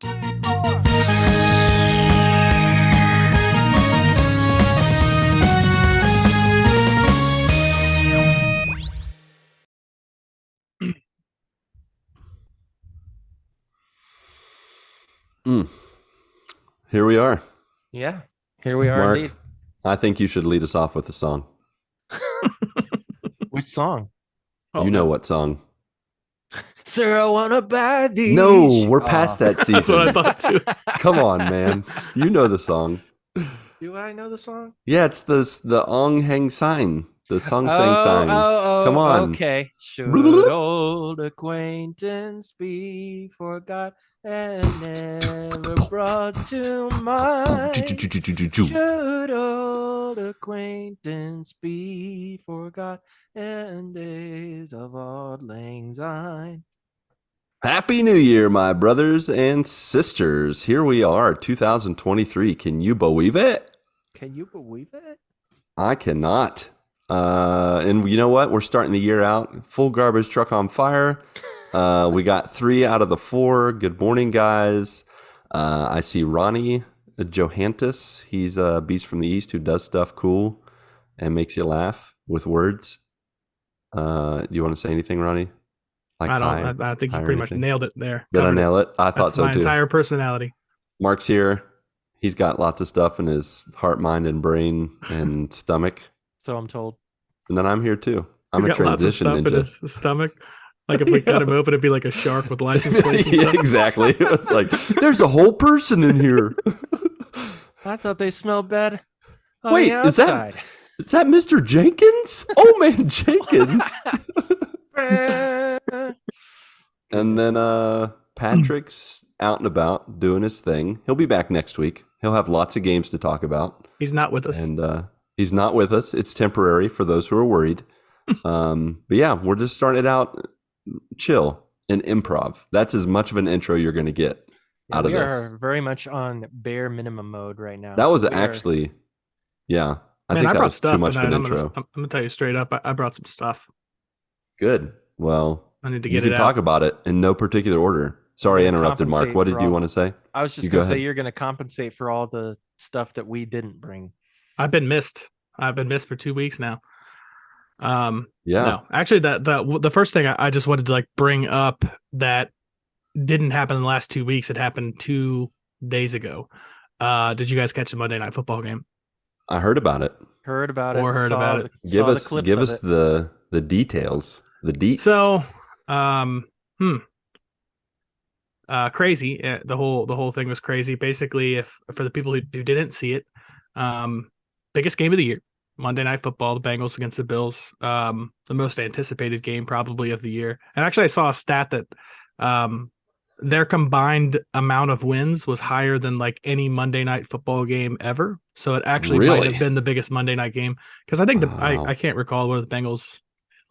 Here we are. Yeah, here we are. Marc, indeed. I think you should lead us off with a song. Which song? Oh, you know what song? Sir, I wanna buy these. No, we're past that season. That's what I thought too. Come on, man. You know the song. Do I know the song? Yeah, it's the Ong Hang Sign. The Song Sang Sign. Come on. Okay. Should old acquaintance be forgot and never brought to mind? Should old acquaintance be forgot and days of auld lang syne? Happy New Year, my brothers and sisters. Here we are, 2023. Can you believe it? Can you believe it? I cannot. And you know what? We're starting the year out full garbage truck on fire. We got 3 out of the 4. Good morning, guys. I see Ronnie Johantis. He's a beast from the East who does stuff cool and makes you laugh with words. Do you want to say anything, Ronnie? Like I think you pretty much nailed it there. Did I nail it? I thought so too. My entire personality. Marc's here. He's got lots of stuff in his heart, mind, and brain and stomach. So I'm told. And then I'm here too. I'm He's a transition lots of stuff ninja. In his stomach. Like if we cut him open, it'd be like a shark with license plates and stuff. Exactly. It's like, there's a whole person in here. I thought they smelled bad. Wait, is that Mr. Jenkins? Oh man, Jenkins. And then Patrick's out and about doing his thing. He'll be back next week. He'll have lots of games to talk about. He's not with us. And he's not with us. It's temporary for those who are worried. But yeah, we're just starting it out chill and improv. That's as much of an intro you're going to get out of this. We are very much on bare minimum mode right now. That was actually, yeah. I think that was too much of an intro. I'm going to tell you straight up. I brought some stuff. Good. Well, I need to get you can talk about it in no particular order. Sorry, I interrupted, Marc. What did you want to say? I was just going to say you're going to compensate for all the stuff that we didn't bring. I've been missed. I've been missed for 2 weeks now. Yeah. No, actually, the first thing I just wanted to like bring up that didn't happen in the last 2 weeks. It happened 2 days ago. Did you guys catch the Monday Night Football game? I heard about it. Heard about it. Give us the details. The deets. So, crazy. The whole thing was crazy. Basically, if for the people who didn't see it, biggest game of the year, Monday Night Football, the Bengals against the Bills, the most anticipated game probably of the year. And actually, I saw a stat that their combined amount of wins was higher than like any Monday Night Football game ever. So it actually might have been the biggest Monday night game because I think I can't recall whether the Bengals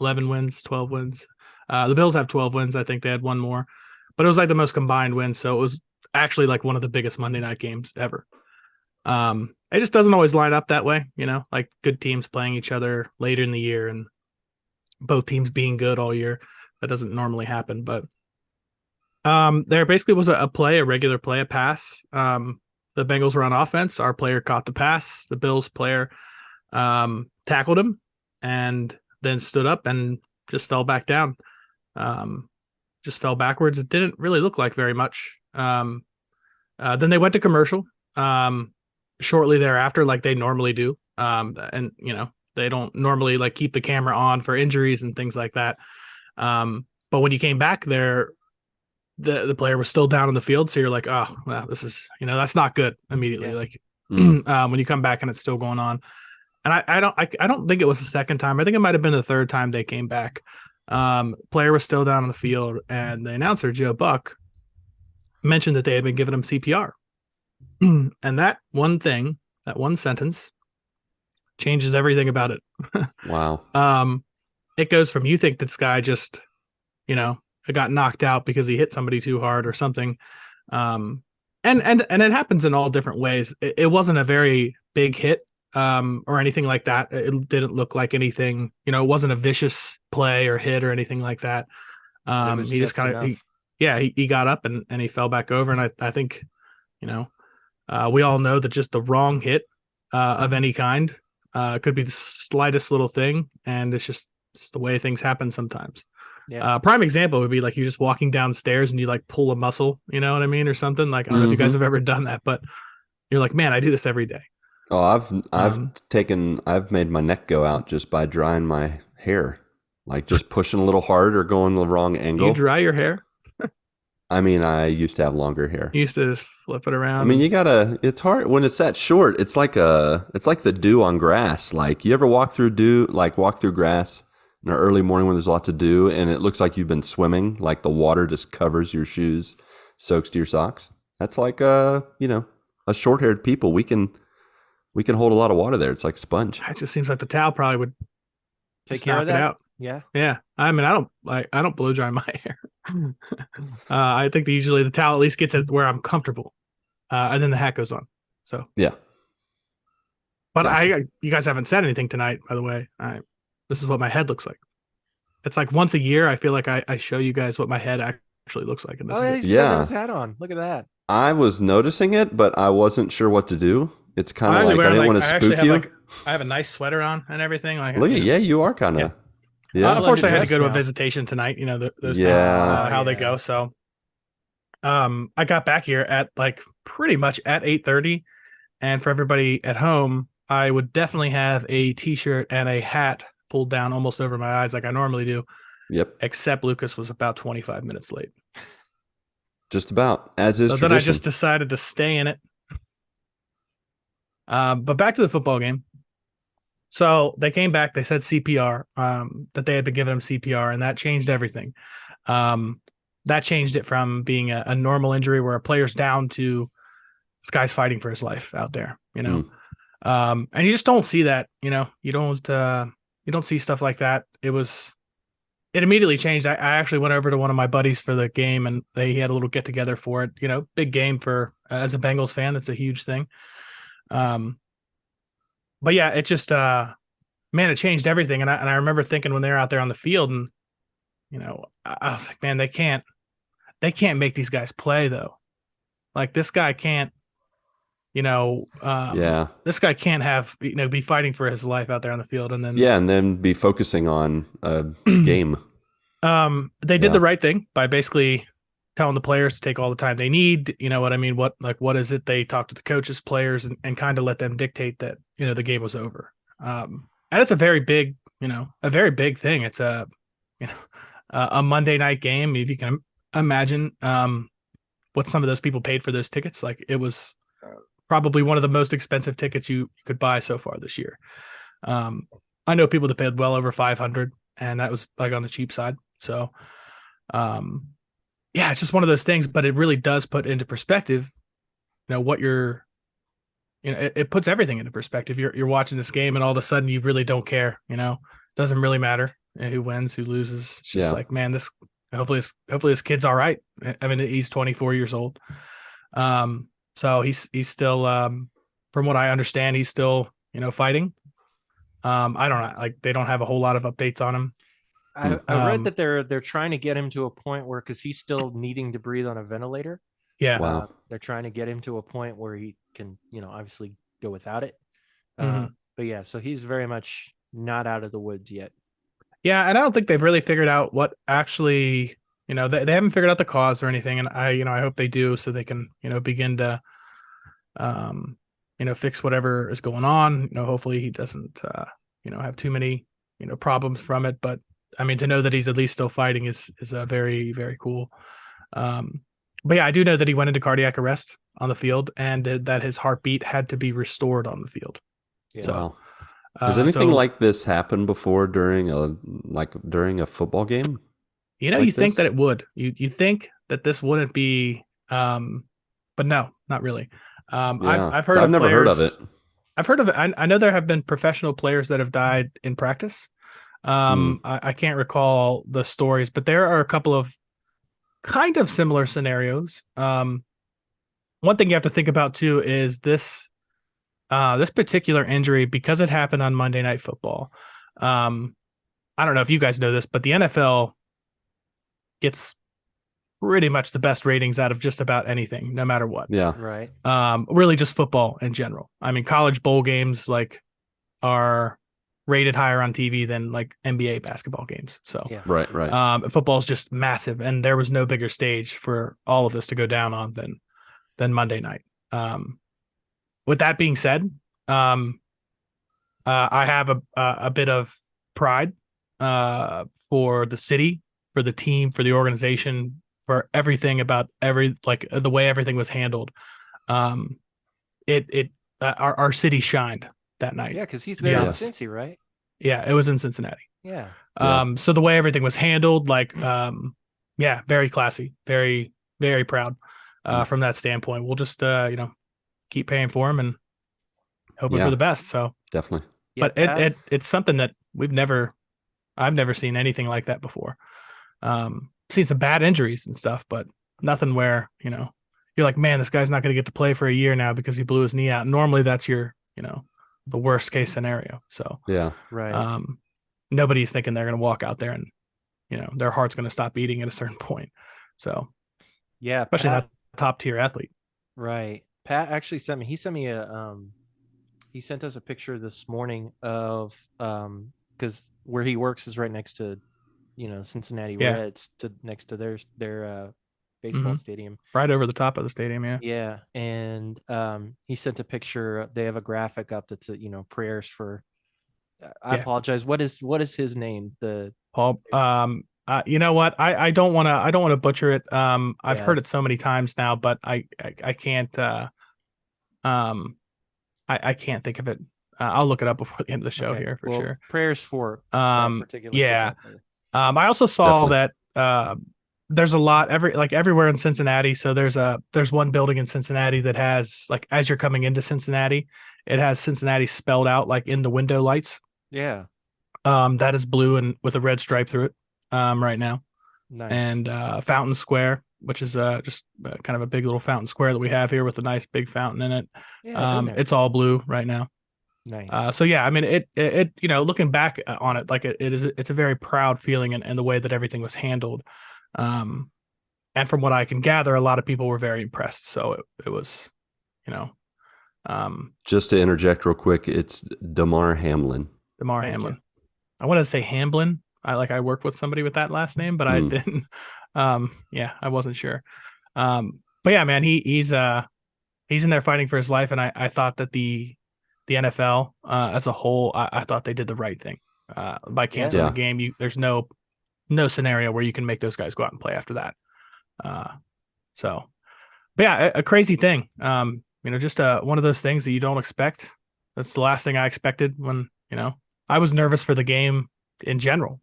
11 wins, 12 wins. The Bills have 12 wins. I think they had one more, but it was like the most combined wins. So it was actually like one of the biggest Monday night games ever. It just doesn't always line up that way, you know, like good teams playing each other later in the year and both teams being good all year. That doesn't normally happen, but there basically was a regular play, a pass. The Bengals were on offense. Our player caught the pass. The Bills player tackled him and then stood up and just fell back down. Just fell backwards. It didn't really look like very much. Then they went to commercial shortly thereafter, like they normally do. And, you know, they don't normally like keep the camera on for injuries and things like that. But when you came back there, the player was still down on the field. So you're like, oh, well, this is, you know, that's not good immediately. Yeah. Like when you come back and it's still going on. And I don't think it was the second time. I think it might've been the third time they came back. Player was still down on the field and the announcer, Joe Buck, mentioned that they had been giving him CPR. And that one thing, that one sentence changes everything about it. Wow. It goes from, you think this guy just, you know, got knocked out because he hit somebody too hard or something. And it happens in all different ways. It wasn't a very big hit or anything like that. It didn't look like anything, you know, it wasn't a vicious play or hit or anything like that. He just kind of, yeah, he got up and he fell back over. And I think, we all know that just the wrong hit of any kind could be the slightest little thing. And it's just the way things happen sometimes. Yeah. Prime example would be like you just walking downstairs and you like pull a muscle, you know what I mean? Or something. Like, I don't know if you guys have ever done that, but you're like, man, I do this every day. Oh, I've made my neck go out just by drying my hair, like just pushing a little hard or going the wrong angle. You dry your hair? I mean, I used to have longer hair. You used to just flip it around. I mean, it's hard when it's that short. It's like the dew on grass. Like, you ever walk through grass in an early morning when there's lots of dew and it looks like you've been swimming, like the water just covers your shoes, soaks to your socks. That's like, a short-haired people. We can hold a lot of water there. It's like a sponge. It just seems like the towel probably would Take care of knock it that. out. Yeah. Yeah. I mean, I don't blow dry my hair. I think that usually the towel at least gets it where I'm comfortable. And then the hat goes on. So yeah. But Gotcha. you guys haven't said anything tonight, by the way. This is what my head looks like. It's like once a year, I feel like I show you guys what my head actually looks like. And this is He's got his hat on. Look at that. I was noticing it, but I wasn't sure what to do. It's kind of like I didn't want to spook you. I have a nice sweater on and everything. Like, look at you are kind of. Yeah. Unfortunately, I had to go to a visitation tonight. You know, those things, how they go. So, I got back here at like pretty much at 8:30, and for everybody at home, I would definitely have a t-shirt and a hat pulled down almost over my eyes like I normally do. Yep. Except Lucas was about 25 minutes late. Just about, as is tradition. Then I just decided to stay in it. But back to the football game. So they came back. They said CPR, that they had been giving him CPR, and that changed everything. That changed it from being a normal injury where a player's down to this guy's fighting for his life out there, and you just don't see that, you don't see stuff like that. It immediately changed. I actually went over to one of my buddies for the game, and he had a little get together for it, big game for, as a Bengals fan, that's a huge thing. But yeah, it just, man, it changed everything. And I remember thinking when they were out there on the field, and, I was like, man, they can't make these guys play though. Like, this guy can't, this guy can't have, be fighting for his life out there on the field. And then, be focusing on a game. They did the right thing by basically telling the players to take all the time they need. You know what I mean? What is it? They talked to the coaches, players, and kind of let them dictate that, the game was over. And it's a very big thing. It's a Monday night game. If you can imagine, what some of those people paid for those tickets. Like, it was probably one of the most expensive tickets you could buy so far this year. I know people that paid well over 500, and that was like on the cheap side. So, yeah, it's just one of those things, but it really does put into perspective, what you're, it puts everything into perspective. You're watching this game, and all of a sudden you really don't care, doesn't really matter who wins, who loses. It's just like, man, hopefully this kid's all right. I mean, he's 24 years old. So he's still, from what I understand, he's still, fighting. I don't know, like, they don't have a whole lot of updates on him. I read that they're trying to get him to a point where, because he's still needing to breathe on a ventilator. Yeah. Wow. They're trying to get him to a point where he can, obviously go without it. Mhm. But yeah, so he's very much not out of the woods yet. Yeah, and I don't think they've really figured out what actually, they haven't figured out the cause or anything, and I hope they do, so they can, begin to, fix whatever is going on. Hopefully he doesn't, have too many, problems from it. But I mean, to know that he's at least still fighting is very, very cool. But yeah, I do know that he went into cardiac arrest on the field, and that his heartbeat had to be restored on the field. Yeah. So, Wow. Has anything like this happened before during a football game? Like you think this? that it would. You think that this wouldn't be, but no, not really. I've heard. I've never heard of it. I've heard of it. I know there have been professional players that have died in practice. I can't recall the stories, but there are a couple of kind of similar scenarios. One thing you have to think about too is this particular injury, because it happened on Monday Night Football. I don't know if you guys know this, but the NFL gets pretty much the best ratings out of just about anything, no matter what. Yeah. Right. Really just football in general. I mean, college bowl games like are rated higher on TV than like NBA basketball games. So Yeah. Right. football is just massive, and there was no bigger stage for all of this to go down on than Monday night. With that being said, I have a bit of pride for the city, for the team, for the organization, for everything about the way everything was handled. Our city shined that night. Yeah, because he's to be there in honest. Cincy, right? Yeah, it was in Cincinnati. Yeah. So the way everything was handled, yeah, very classy, very, very proud from that standpoint. We'll just, keep paying for him and hoping for the best. So Definitely. Yeah, but it's something that I've never seen anything like that before. Seen some bad injuries and stuff, but nothing where, you're like, man, this guy's not going to get to play for a year now because he blew his knee out. Normally that's your, the worst case scenario. So Yeah. right. Nobody's thinking they're going to walk out there and, their heart's going to stop beating at a certain point. So Yeah, especially not a top tier athlete. Right. Pat actually sent me. He sent me he sent us a picture this morning of because where he works is right next to, Cincinnati Reds, next to their baseball stadium, right over the top of the stadium. Yeah. Yeah, and he sent a picture. They have a graphic up that's prayers for. I apologize. What is his name? The Paul. You know what? I don't want to butcher it. I've heard it so many times now, but I can't. I can't think of it. I'll look it up before the end of the show here for sure. Prayers for that particular yeah. football player. I also saw that there's a lot everywhere in Cincinnati. So there's one building in Cincinnati that has, like, as you're coming into Cincinnati, it has Cincinnati spelled out like in the window lights. Yeah. That is blue and with a red stripe through it right now. Nice. And Fountain Square, which is just kind of a big little fountain square that we have here with a nice big fountain in it. Yeah, it's all blue right now. Nice. So yeah, I mean, it looking back on it, like it's a very proud feeling, and the way that everything was handled. And from what I can gather, a lot of people were very impressed. So it was, just to interject real quick, it's Demar Hamlin. Demar Hamlin. I wanted to say Hamlin. I worked with somebody with that last name, but I didn't. Yeah, I wasn't sure. But yeah, man, he's in there fighting for his life, and I thought that the NFL as a whole, I thought they did the right thing by canceling the game. There's no scenario where you can make those guys go out and play after that. But yeah, a crazy thing. Just one of those things that you don't expect. That's the last thing I expected when, I was nervous for the game in general,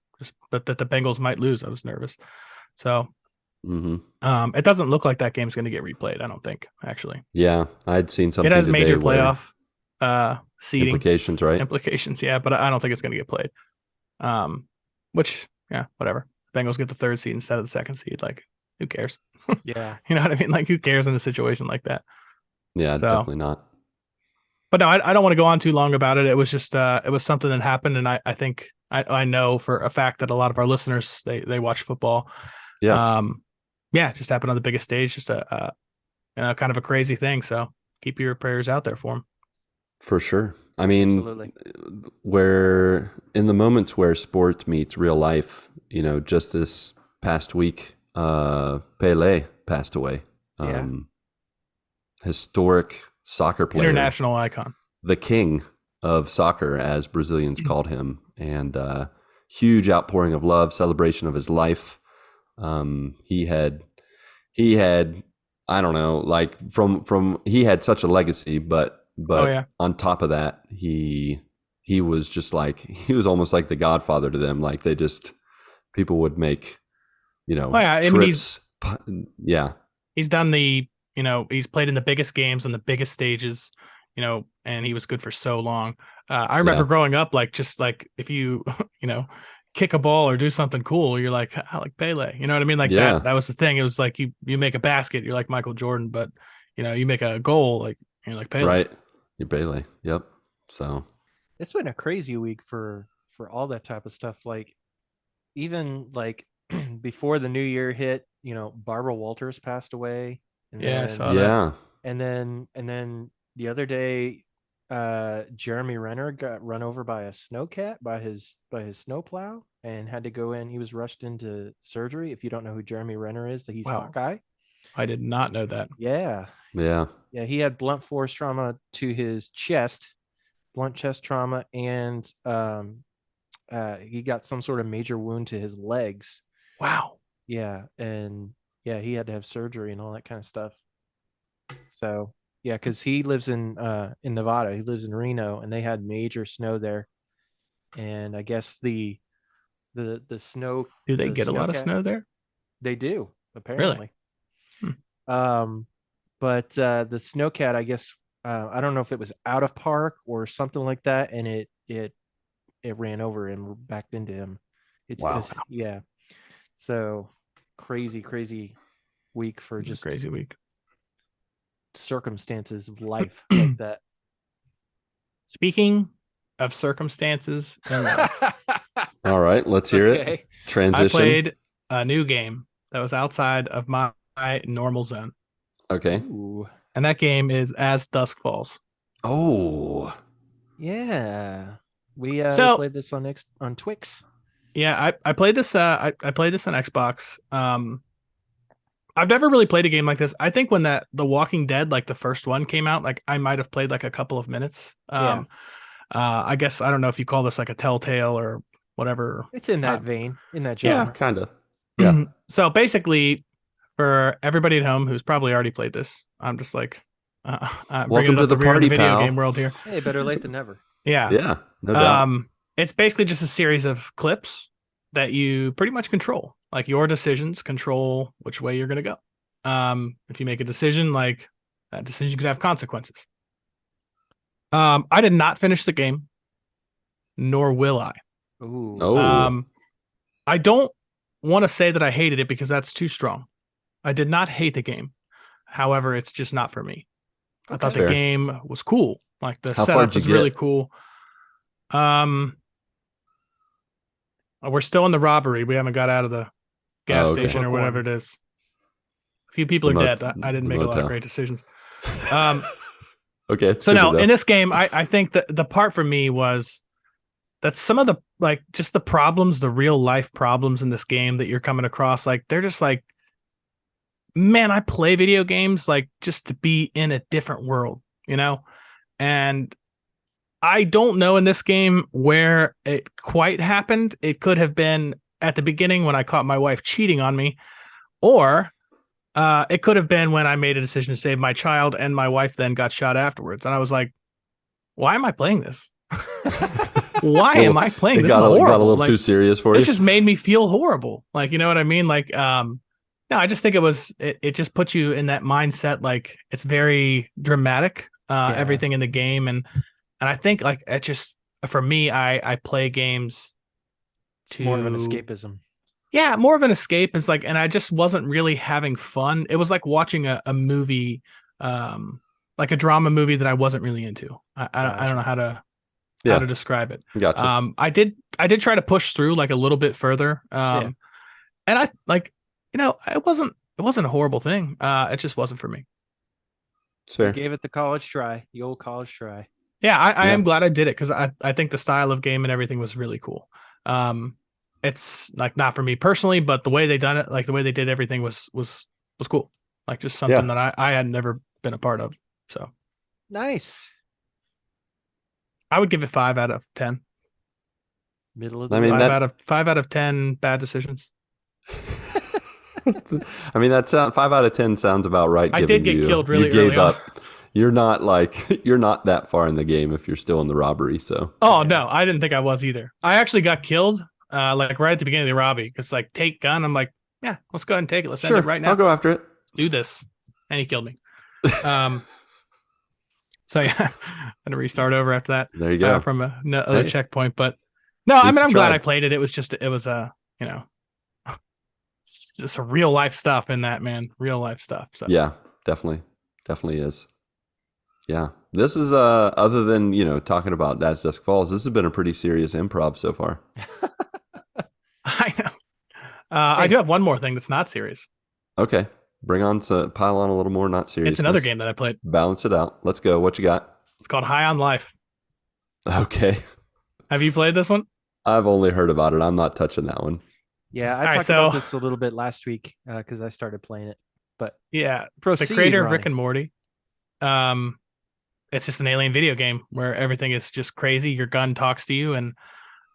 but that the Bengals might lose. I was nervous. So it doesn't look like that game's going to get replayed. I don't think, actually. Yeah, I'd seen something. It has major playoff seeding implications, right? Implications, yeah, but I don't think it's going to get played. Which, yeah, whatever. Bengals get the third seed instead of the second seed. Like, who cares? Yeah, you know what I mean. Like, who cares in a situation like that? Yeah, definitely not. But no, I don't want to go on too long about it. It was just it was something that happened, and I think I know for a fact that a lot of our listeners they watch football. Yeah. Yeah, just happened on the biggest stage. Just a kind of a crazy thing. So keep your prayers out there for him. For sure. I mean, absolutely. Where in the moments where sport meets real life, just this past week, Pele passed away. Historic soccer player, international icon, the king of soccer, as Brazilians called him, and huge outpouring of love, celebration of his life. He had, I don't know, like from he had such a legacy, but on top of that, he was just like, he was almost like the godfather to them. Like people would make, trips. He's done he's played in the biggest games on the biggest stages, and he was good for so long. I remember growing up, just if you, kick a ball or do something cool, you're like, I like Pele. You know what I mean? Like that was the thing. It was like you make a basket, you're like Michael Jordan, but you make a goal, like you're like Pele. Right. You're Pele. Yep. So it's been a crazy week for all that type of stuff. Like even like before the new year hit, Barbara Walters passed away. And Yeah, I then, saw that. Yeah. and then the other day, Jeremy Renner got run over by a snowcat by his snowplow and had to go in. He was rushed into surgery. If you don't know who Jeremy Renner is, he's Wow. Hawkeye. I did not know that. Yeah. Yeah. Yeah, he had blunt force trauma to his chest, blunt chest trauma, and he got some sort of major wound to his legs. Wow. Yeah, and yeah, he had to have surgery and all that kind of stuff. So yeah, because he lives in Nevada. He lives in Reno, and they had major snow there. And I guess the snow. Do they the get a lot of snowcat- snow there? They do, apparently. Hmm. But the snowcat, I guess, I don't know if it was out of park or something like that, and it ran over and backed into him. Wow. Yeah. So crazy week for just Crazy week. circumstances of life like that. Speaking of circumstances in life, All right, let's hear it. Transition. I played a new game that was outside of my normal zone. Okay. Ooh. And that game is As Dusk Falls. Oh. Yeah. We played this on Twix. Yeah, I played this I played this on Xbox. I've never really played a game like this. I think when The Walking Dead, like the first one came out, like I might have played like a couple of minutes. I guess I don't know if you call this like a Telltale or whatever. It's in that vein, in that genre. Yeah, kind of. Yeah. So basically, for everybody at home who's probably already played this, I'm just like, welcome to the party, video pal. game world here. Hey, better late than never. Yeah. Yeah, no doubt. It's basically just a series of clips that you pretty much control. Like your decisions control which way you're going to go. If you make a decision, like that decision could have consequences. I did not finish the game, nor will I. Ooh. Oh. I don't want to say that I hated it because that's too strong. I did not hate the game. However, it's just not for me. I thought the game was cool. Like the setup was really cool. We're still in the robbery. We haven't got out of the gas station or whatever it is. A few people are dead. I didn't make a lot of great decisions. Okay. So no, in this game, I think that the part for me was that some of the like just the problems, the real life problems in this game that you're coming across, like they're just like, man, I play video games like just to be in a different world, and I don't know in this game where it quite happened. It could have been at the beginning when I caught my wife cheating on me, or it could have been when I made a decision to save my child and my wife then got shot afterwards. And I was like, why am I playing this? Why am I playing this? This is horrible. Got a little too serious for you. This just made me feel horrible. Like, you know what I mean? Like, no, I just think it just puts you in that mindset. Like it's very dramatic, everything in the game. And I think like it just, for me, I play games to more of an escapism. Yeah, more of an escape. It's like, and I just wasn't really having fun. It was like watching a movie, like a drama movie that I wasn't really into. I don't know how to describe it. Gotcha. I did try to push through like a little bit further. And I like, it wasn't a horrible thing. It just wasn't for me. It's fair. You gave it the college try, the old college try. Yeah, I am glad I did it because I think the style of game and everything was really cool. It's like not for me personally, but the way they done it, like the way they did everything was cool. Like just something that I had never been a part of. So nice. I would give it 5 out of 10. Middle of the 5 out of 10 bad decisions. I mean, that's 5 out of 10 sounds about right. I did get killed really early. You gave up. You're not that far in the game if you're still in the robbery. So. Oh no, I didn't think I was either. I actually got killed, like right at the beginning of the robbery. Because like take gun, I'm like, yeah, let's go ahead and take it. Let's end it right now. I'll go after it. Let's do this, and he killed me. So yeah, I had to restart over after that. There you go. From another checkpoint, but no, I mean I'm glad I played it. It was just just a real life stuff in that, man. Real life stuff. So yeah, definitely is. Yeah, this is other than talking about As Dusk Falls, this has been a pretty serious improv so far. I know. I do have one more thing that's not serious. Okay. Bring on pile on a little more, not seriousness. It's another game that I played. Balance it out. Let's go. What you got? It's called High on Life. Okay. Have you played this one? I've only heard about it. I'm not touching that one. Yeah, I All right, talked about this a little bit last week because I started playing it. But yeah, proceed, the creator of Ronnie. Rick and Morty. It's just an alien video game where everything is just crazy. Your gun talks to you, and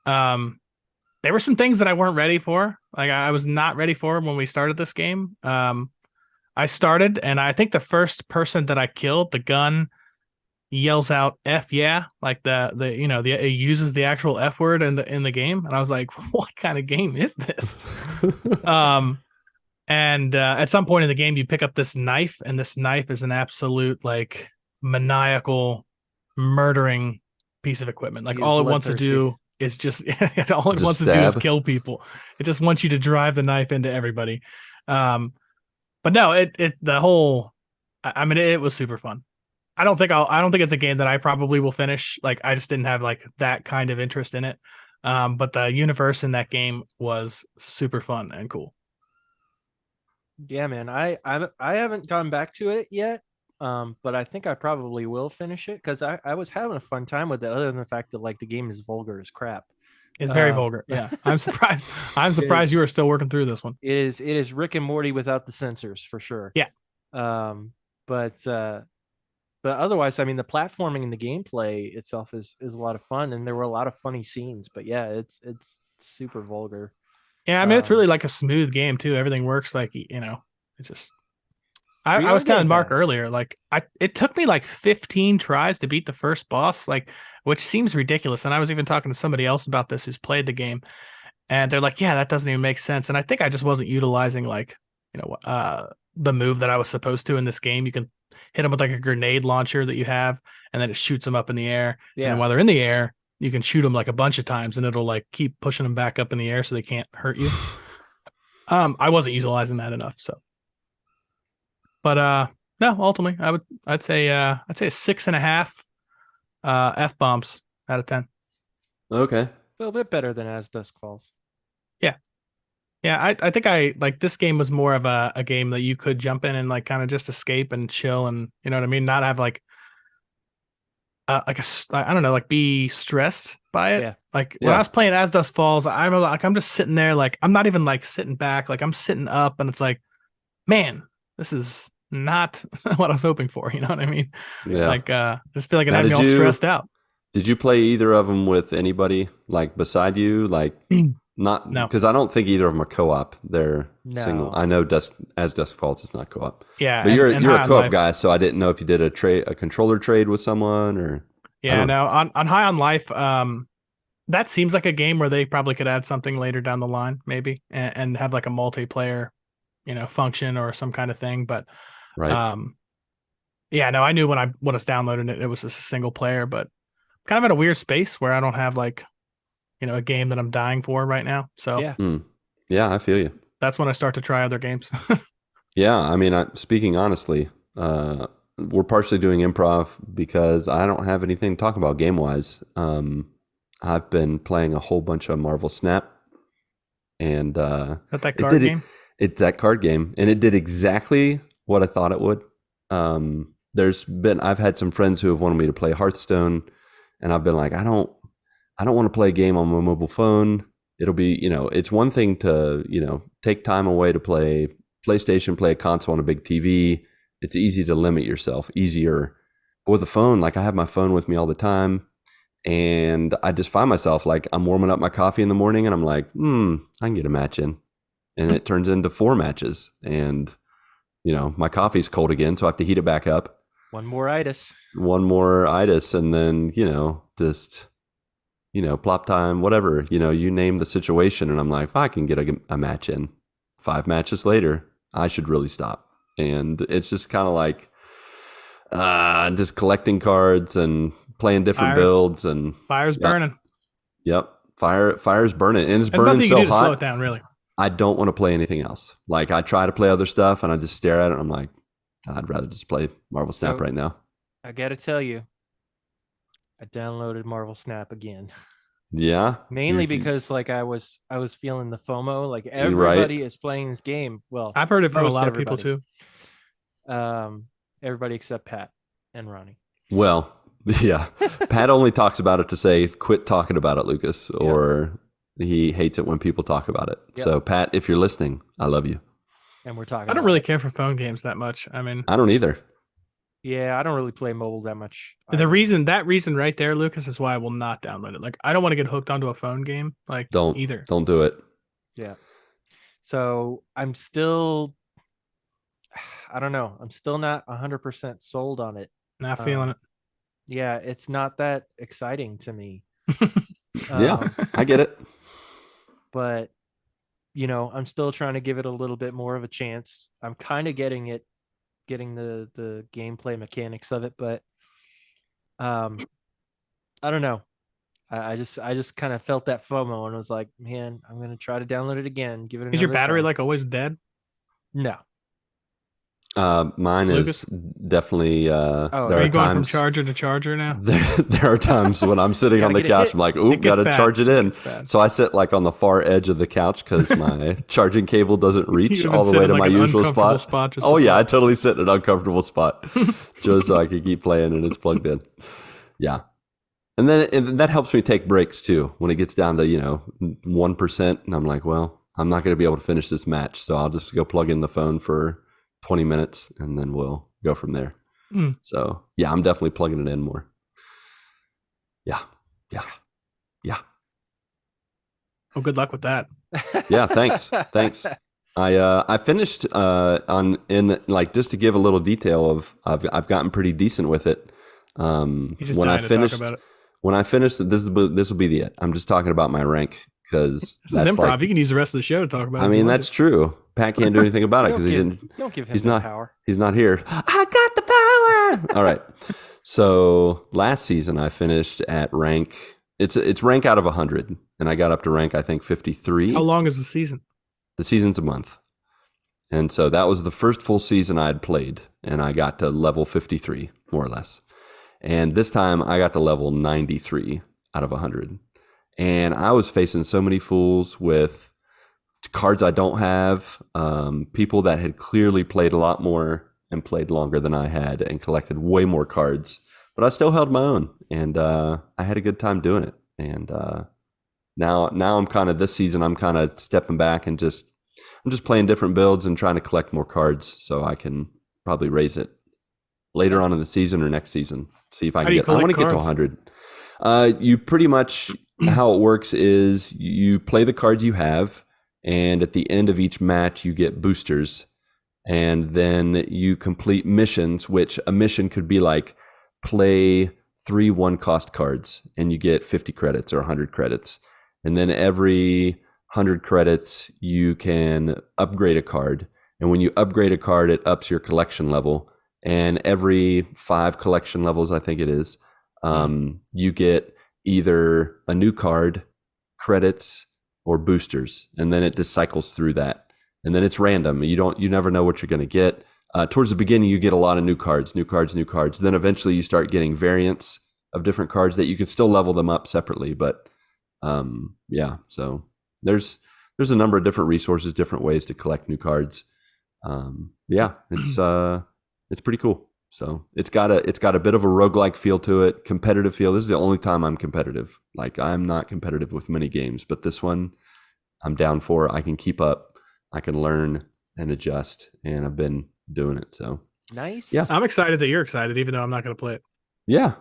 there were some things that I weren't ready for. Like I was not ready for when we started this game. I started, and I think the first person that I killed, the gun yells out "F yeah," like it uses the actual F word in the game, and I was like, what kind of game is this? And at some point in the game, you pick up this knife, and this knife is an absolute like maniacal murdering piece of equipment. Like all it wants to do is just all it wants to do is kill people. It just wants you to drive the knife into everybody. But no, it was super fun. I don't think it's a game that I probably will finish. Like I just didn't have like that kind of interest in it. But the universe in that game was super fun and cool. Yeah, man. I haven't gone back to it yet. But I think I probably will finish it because I was having a fun time with it, other than the fact that like the game is vulgar as crap. It's very vulgar. Yeah. I'm surprised. You were still working through this one. It is Rick and Morty without the censors for sure. Yeah. But otherwise, I mean, the platforming and the gameplay itself is a lot of fun, and there were a lot of funny scenes. But yeah, it's super vulgar. Yeah, I mean, it's really like a smooth game too. Everything works like it just. I was telling Marc earlier, like it took me like 15 tries to beat the first boss, like which seems ridiculous. And I was even talking to somebody else about this who's played the game, and they're like, "Yeah, that doesn't even make sense." And I think I just wasn't utilizing like the move that I was supposed to in this game. You can hit them with like a grenade launcher that you have, and then it shoots them up in the air. Yeah. And while they're in the air, you can shoot them like a bunch of times, and it'll like keep pushing them back up in the air so they can't hurt you. I wasn't utilizing that enough, so. But no, ultimately, I'd say a 6.5 F-bombs out of 10. Okay. A little bit better than As Dusk Falls. Yeah, I think I like this game was more of a game that you could jump in and like kind of just escape and chill, and you know what I mean, not have like I don't know, like be stressed by it. Yeah. Like when I was playing As Dusk Falls, I'm just sitting there, like I'm not even like sitting back, like I'm sitting up, and it's like, man, this is not what I was hoping for. You know what I mean? Yeah. Like just feel like it had me all stressed out. Did you play either of them with anybody like beside you? Like no, because I don't think either of them are co-op. They're single. I know As Dusk Falls is not co-op. Yeah, but you're a co-op guy, so I didn't know if you did a controller trade with someone or. Yeah, no. On High on Life, that seems like a game where they probably could add something later down the line, maybe, and have like a multiplayer, function or some kind of thing. But right. Yeah, no, I knew when I was downloading it was just a single player, but kind of in a weird space where I don't have like, a game that I'm dying for right now. So yeah, I feel you. That's when I start to try other games. Yeah, I mean, speaking honestly, we're partially doing improv because I don't have anything to talk about game wise. I've been playing a whole bunch of Marvel Snap, and that card game. It's that card game, and it did exactly what I thought it would. I've had some friends who have wanted me to play Hearthstone, and I've been like, I don't want to play a game on my mobile phone. It'll be, it's one thing to, take time away to play PlayStation, play a console on a big TV. It's easy to limit yourself, easier. But with a phone, like I have my phone with me all the time, and I just find myself like I'm warming up my coffee in the morning, and I'm like, I can get a match in, and it turns into 4 matches, and my coffee's cold again, so I have to heat it back up. One more itis, and then just plop time, whatever, you name the situation, and I'm like, if I can get a match in 5 matches later, I should really stop. And it's just kind of like just collecting cards and playing different builds, and fire's burning. Yep, fire's burning, and it's burning so hot. Slow it down, really. I don't want to play anything else. Like I try to play other stuff, and I just stare at it, and I'm like, I'd rather just play Marvel Snap right now. I gotta tell you, I downloaded Marvel Snap again. Yeah. Mainly You- because like I was feeling the FOMO. Like Right. everybody is playing this game. Well, I've heard it from a most lot of people everybody. too. Everybody except Pat and Ronnie. Well, yeah. Pat only talks about it to say, quit talking about it, Lucas, or he hates it when people talk about it. Yep. So, Pat, if you're listening, I love you. And we're talking. I don't about really it. care for phone games that much. I mean, I don't either. Yeah, I don't really play mobile that much. that reason right there, Lucas, is why I will not download it. Like, I don't want to get hooked onto a phone game. Like, Don't do it. Yeah. So I'm still, I don't know. I'm still not 100% sold on it. Not feeling it. Yeah, it's not that exciting to me. Yeah, I get it. But I'm still trying to give it a little bit more of a chance. I'm kind of getting the gameplay mechanics of it, but I don't know. I just kind of felt that FOMO and was like, man, I'm gonna try to download it again. Give it another Is your battery try. like always dead? No. Mine Lucas? is definitely. There Are are you going from times. charger to charger now? There are times when I'm sitting on the Gotta get a couch. hit. I'm like, "Ooh, It gets gotta bad. charge it in." It's bad. So I sit like on the far edge of the couch because my charging cable doesn't reach You've been all the way sitting to like my an usual uncomfortable spot. just Oh to yeah, play. I totally sit in an uncomfortable spot just so I can keep playing and it's plugged in. Yeah, and then that helps me take breaks too when it gets down to 1%, and I'm like, well, I'm not going to be able to finish this match, so I'll just go plug in the phone for 20 minutes and then we'll go from there. So yeah, I'm definitely plugging it in more. Yeah. Oh, good luck with that. Yeah, thanks. I finished just to give a little detail of I've gotten pretty decent with it. He's just When I dying to finished talk about it. when I finished this will be the it. I'm just talking about my rank because This is that's improv. like, You can use the rest of the show to talk about it. I if you mean want that's to. true. Pat can't do anything about it because he didn't. Don't give him He's the not. power. He's not here. I got the power. All right. So last season I finished at rank. It's rank out of 100, and I got up to rank I think 53. How long is the season? The season's a month, and so that was the first full season I had played, and I got to level 53 more or less. And this time I got to level 93 out of 100, and I was facing so many fools with cards I don't have, people that had clearly played a lot more and played longer than I had and collected way more cards, but I still held my own, and I had a good time doing it. And now I'm kind of this season I'm kind of stepping back and I'm just playing different builds and trying to collect more cards so I can probably raise it later on in the season or next season. See if I can get. I want to get to 100. You pretty much how it works is you play the cards you have, and at the end of each match you get boosters, and then you complete missions. Which a mission could be like play 3 1-cost cards, and you get 50 credits or 100 credits, and then every 100 credits you can upgrade a card, and when you upgrade a card it ups your collection level, and every 5 collection levels I think it is, you get either a new card, credits, or boosters, and then it just cycles through that, and then it's random. You never know what you're going to get. Towards the beginning you get a lot of new cards, then eventually you start getting variants of different cards that you can still level them up separately, but yeah, so there's a number of different resources, different ways to collect new cards. Yeah, it's pretty cool. So it's got a bit of a roguelike feel to it, competitive feel. This is the only time I'm competitive. Like, I'm not competitive with many games, but this one I'm down for. I can keep up, I can learn and adjust, and I've been doing it. So Nice. Yeah. I'm excited that you're excited, even though I'm not going to play it. yeah,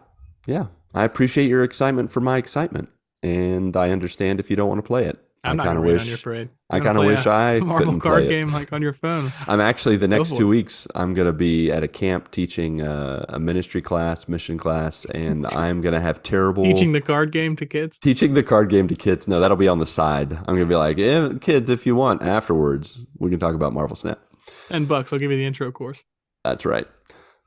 I appreciate your excitement for my excitement, and I understand if you don't want to play it. I'm not kind going of to rain on your parade. I You're kind of gonna wish play I a Marvel couldn't card play it. game like on your phone. I'm actually the next for 2 it. weeks. I'm gonna be at a camp teaching a ministry class, mission class, and I'm gonna have terrible Teaching the card game to kids. teaching the card game to kids. No, that'll be on the side. I'm gonna be like, kids, if you want afterwards, we can talk about Marvel Snap. $10. I'll give you the intro course. That's right.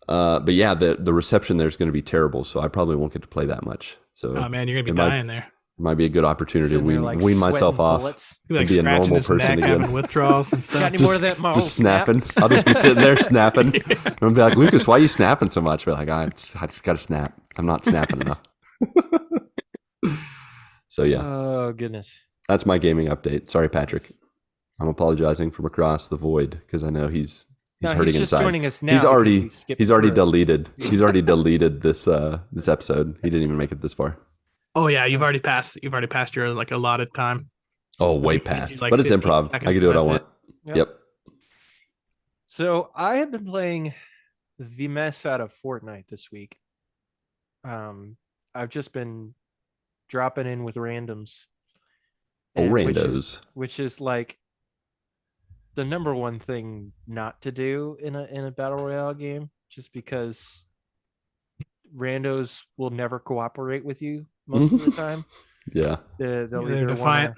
But yeah, the reception there is going to be terrible, so I probably won't get to play that much. So Oh man, you're gonna it be dying there. might be a good opportunity to Sitting there, like, wean myself sweating off. bullets. You're like be a scratching normal his person neck, again. having withdrawals and stuff. Got any more of that Marvel Just Snap? snapping. I'll just be sitting there snapping. And I'll be like, Lucas, why are you snapping so much? We're like, I just got to snap. I'm not snapping enough. So yeah, Oh goodness. that's my gaming update. Sorry, Patrick. I'm apologizing from across the void because I know he's No, hurting he's just inside. joining us now. He's already because he skipped he's already through. deleted. He's already deleted this episode. He didn't even make it this far. Oh yeah, you've already passed your like allotted time. Oh, way You past. do, like, But it's 15 improv. seconds I can do what I and want. that's Yep. So I have been playing the mess out of Fortnite this week. I've just been dropping in with randoms. Oh, and randos. Which is like the number one thing not to do in a battle royale game, just because randos will never cooperate with you most of the time. Yeah. They'll They're either defiant.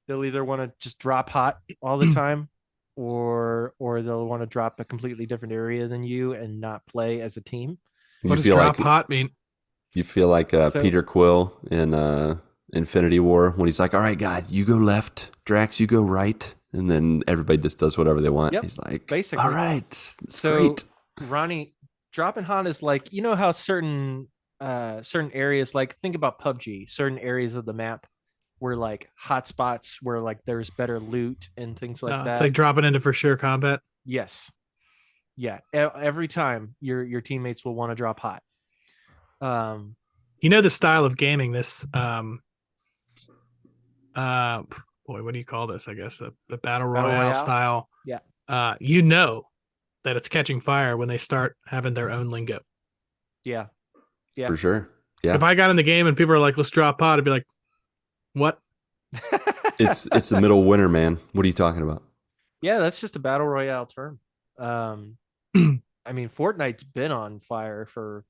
want to just drop hot all the time, or they'll want to drop a completely different area than you and not play as a team. What You does feel drop like hot mean? you feel like So- Peter Quill in Infinity War when he's like, "All right, God, you go left, Drax, you go right," and then everybody just does whatever they want. Yep, He's like, basically. "All right, it's So great." Ronnie, dropping hot is like, you know how certain areas, like think about PUBG, certain areas of the map were like hot spots where like there's better loot and things like that. It's like dropping into for sure combat. Yes. Yeah. Every time your teammates will want to drop hot. You know the style of gaming. This boy, what do you call this? I guess the battle royale style. Yeah. You know that it's catching fire when they start having their own lingo. Yeah. Yeah. For sure. Yeah. If I got in the game and people are like, "Let's drop pot," I'd be like, "What?" It's the middle of winter, man. What are you talking about? Yeah, that's just a battle royale term. I mean, Fortnite's been on fire for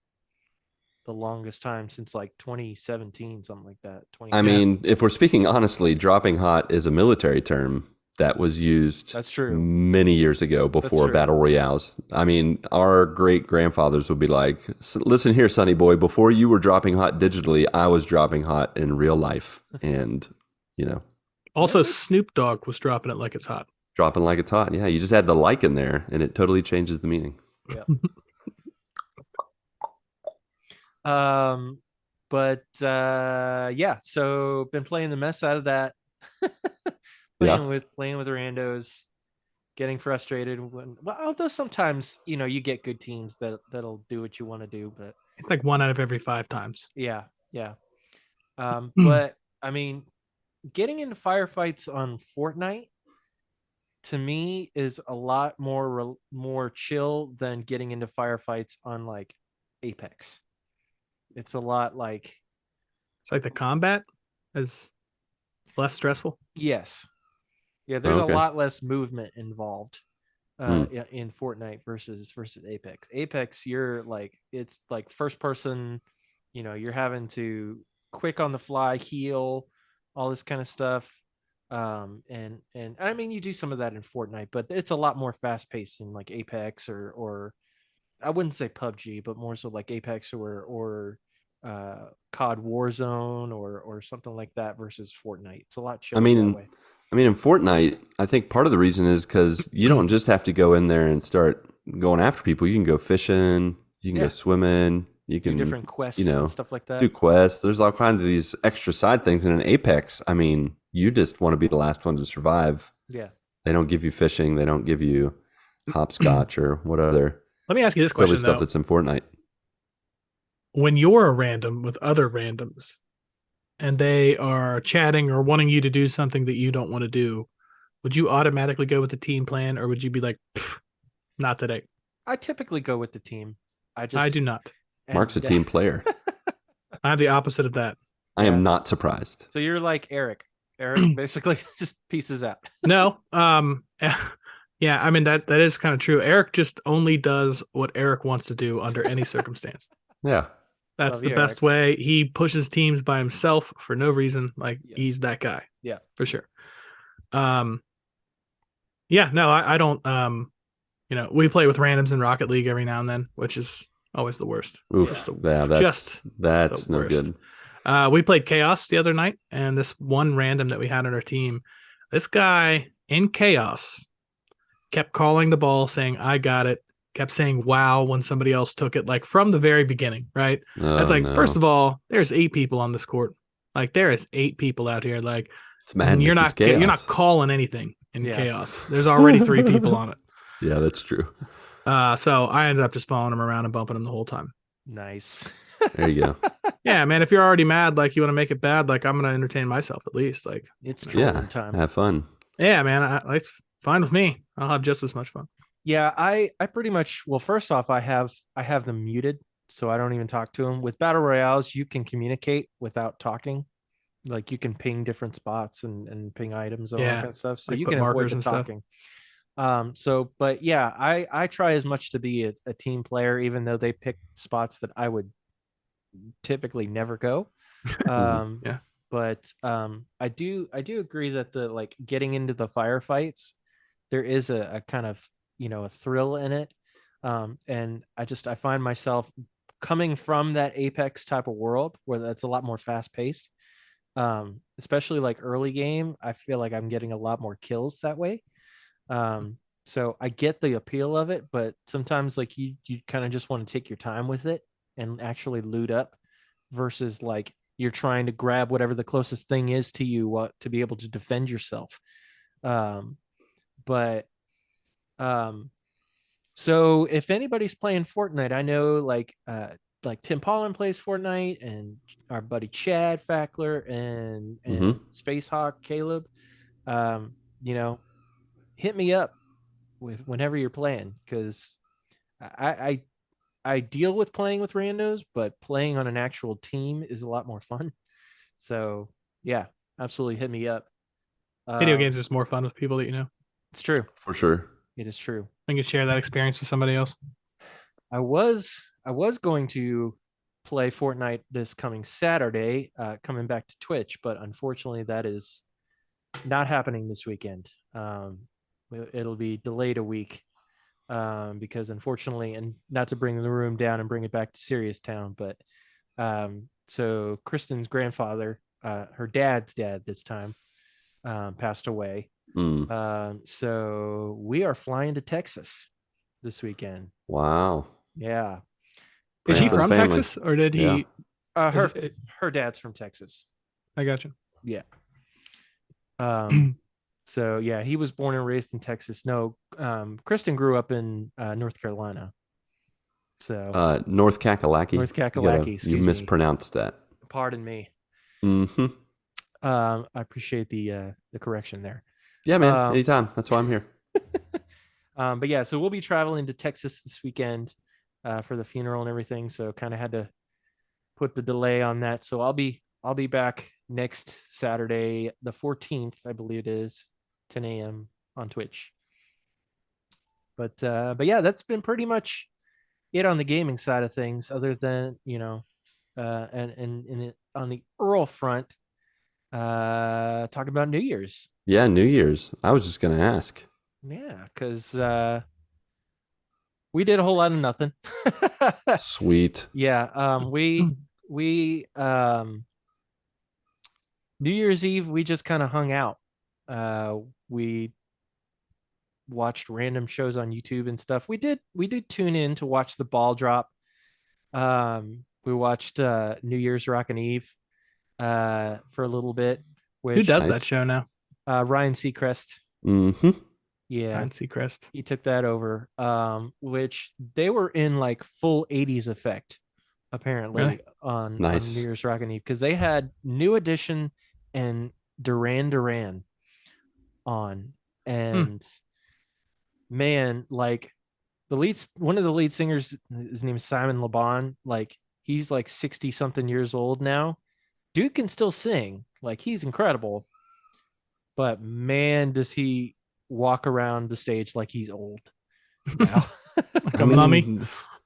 the longest time since like 2017, something like that. I mean, if we're speaking honestly, dropping hot is a military term that was used That's true. many years ago before true. battle royales. I mean, our great grandfathers would be like, "Listen here, sonny boy, before you were dropping hot digitally, I was dropping hot in real life." And, you know, Also, Snoop Dogg was dropping it like it's hot. dropping like it's hot. Yeah, you just add the like in there and it totally changes the meaning. Yeah. But yeah, so been playing the mess out of that. playing with randos, getting frustrated although sometimes, you know, you get good teams that'll do what you want to do, but It's like 1 out of every 5 times. yeah. But I mean, getting into firefights on Fortnite to me is a lot more chill than getting into firefights on like Apex. It's a lot like, It's like the combat is less stressful. yes. Yeah, there's Okay. a lot less movement involved in Fortnite versus Apex. Apex, you're like, it's like first person, you know, you're having to quick on the fly, heal, all this kind of stuff. And I mean, you do some of that in Fortnite, but it's a lot more fast paced in like Apex or I wouldn't say PUBG, but more so like Apex or COD Warzone or something like that versus Fortnite. It's a lot chiller that way. I mean, in Fortnite, I think part of the reason is because you don't just have to go in there and start going after people. You can go fishing, you can go swimming, you can do different quests, you know, and stuff like that. do quests. There's all kinds of these extra side things. And in Apex, I mean, you just want to be the last one to survive. Yeah. They don't give you fishing. They don't give you hopscotch or what other Let me ask you this silly question, stuff though. that's in Fortnite. When you're a random with other randoms and they are chatting or wanting you to do something that you don't want to do, would you automatically go with the team plan, or would you be like, not today? I typically go with the team. I do not. Marc's a team player. I'm the opposite of that. I am not surprised. So you're like Eric. Eric basically just pieces out. No. Yeah, I mean that is kind of true. Eric just only does what Eric wants to do under any circumstance. Yeah. That's Love the you, best way. He pushes teams by himself for no reason. Like he's that guy. Yeah, for sure. Yeah, no, I don't. You know, we play with randoms in Rocket League every now and then, which is always the worst. Oof. That's no good. We played Chaos the other night, and this one random that we had on our team, this guy in Chaos kept calling the ball, saying, "I got it." Kept saying "wow" when somebody else took it, like from the very beginning, right? That's like, first of all, there's 8 people on this court. Like there is 8 people out here. Like It's madness. you're It's chaos. not calling anything in Yeah. chaos. There's already 3 people on it. Yeah, that's true. So I ended up just following him around and bumping him the whole time. Nice. There you go. Yeah, man. If you're already mad, like you want to make it bad, like I'm gonna entertain myself at least. Like It's trolling time. Have fun. yeah, man. It's fine with me. I'll have just as much fun. Yeah, I pretty much, well, first off, I have them muted, so I don't even talk to them. With battle royales, you can communicate without talking. Like you can ping different spots and ping items and all that kind of stuff. So like you put can avoid markers the and stuff. talking. But yeah, I try as much to be a team player, even though they pick spots that I would typically never go. Yeah. But I do agree that the like getting into the firefights, there is a kind of, you know, a thrill in it. And I find myself coming from that Apex type of world where that's a lot more fast paced. Especially like early game, I feel like I'm getting a lot more kills that way. So I get the appeal of it, but sometimes like you kind of just want to take your time with it and actually loot up versus like you're trying to grab whatever the closest thing is to you to be able to defend yourself. So if anybody's playing Fortnite, I know like Tim Pollen plays Fortnite and our buddy Chad Fackler and Space Hawk Caleb. You know, hit me up whenever you're playing, because I deal with playing with randos, but playing on an actual team is a lot more fun. So yeah, absolutely hit me up. Video games are just more fun with people that you know. It's true. For sure. It is true. I can share that experience with somebody else. I was going to play Fortnite this coming Saturday, coming back to Twitch, but unfortunately that is not happening this weekend. It'll be delayed a week because unfortunately, and not to bring the room down and bring it back to Serious Town, but so Kristen's grandfather, her dad's dad this time, passed away. So we are flying to Texas this weekend. Wow. Yeah. Is he from Texas, or did he? Her dad's from Texas. I got you. Yeah. So yeah, he was born and raised in Texas. No, Kristen grew up in North Carolina. So North Kakalaki. North Kakalaki. You mispronounced that. Pardon me. I appreciate the correction there. Yeah, man. Anytime. That's why I'm here. But yeah, so we'll be traveling to Texas this weekend for the funeral and everything. So kind of had to put the delay on that. So I'll be back next Saturday, the 14th, I believe it is, 10 a.m. on Twitch. But yeah, that's been pretty much it on the gaming side of things, other than, you know, and on the Earl front, talking about New Year's. Yeah, New Year's. I was just gonna ask. Yeah, because we did a whole lot of nothing. Sweet. Yeah, we New Year's Eve we just kind of hung out. We watched random shows on YouTube and stuff. We did tune in to watch the ball drop. We watched New Year's Rockin' Eve for a little bit. Who does that show now? Ryan Seacrest. Yeah, Ryan Seacrest. He took that over. Which they were in like full 80s effect, apparently, on New Year's Rockin' Eve, because they had New Edition and Duran Duran on, and man, like one of the lead singers, his name is Simon LeBon. Like he's like 60 something years old now. Dude can still sing. Like he's incredible. But man, does he walk around the stage like he's old now. Like a mummy.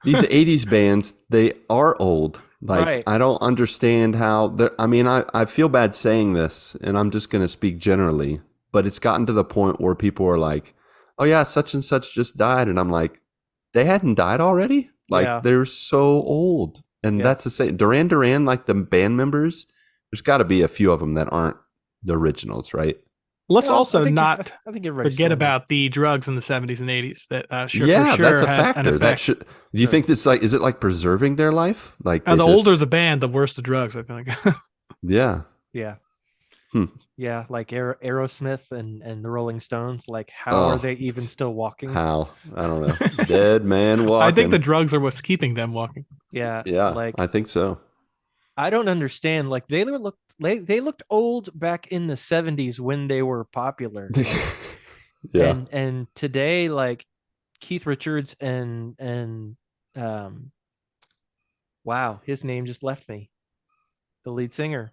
These 80s bands, they are old. Like, right. I don't understand how I feel bad saying this, and I'm just going to speak generally, but it's gotten to the point where people are like, oh yeah, such and such just died. And I'm like, they hadn't died already? Like, they're so old. And that's the same. Duran Duran, like the band members, there's got to be a few of them that aren't the originals, right? Let's also not forget about the drugs in the 70s and 80s that that's a factor. That should. Do you think that's like? Is it like preserving their life? Like the older the band, the worse the drugs, I feel like. Yeah. Yeah. Hmm. Yeah, like Aerosmith and the Rolling Stones. Like, how are they even still walking? How? I don't know. Dead man walking. I think the drugs are what's keeping them walking. Yeah, Yeah, like I think so. I don't understand. Like they looked old back in the 70s when they were popular. Like, Yeah. and today, like Keith Richards and um wow, his name just left me. The lead singer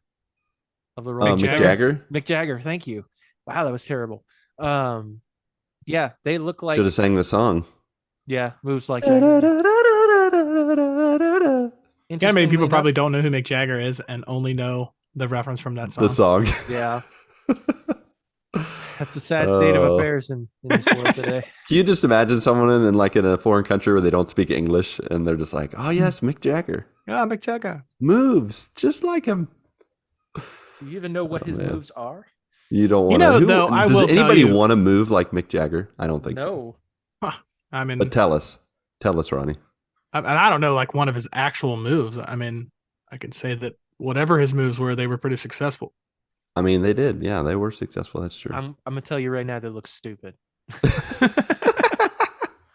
of the Rolling Mick Stones. Jagger? Mick Jagger, thank you. Wow, that was terrible. Yeah, they look like Should have sang the song. yeah, moves like Jagger. Yeah, many people Interestingly probably enough, don't know who Mick Jagger is and only know the reference from that song. The song. yeah, that's the sad state of affairs in this world today. Can you just imagine someone in a foreign country where they don't speak English and they're just like, oh yes, Mick Jagger Yeah, Mick Jagger moves just like him. Do you even know what his man. moves are? You don't want know, to. though, I Does will tell anybody you- want to move like Mick Jagger? I don't think so. No. I mean, But tell us, Ronnie. and I don't know like one of his actual moves. I mean, I can say that whatever his moves were, they were pretty successful. I mean, they did. Yeah, they were successful. That's true. I'm gonna tell you right now, they look stupid.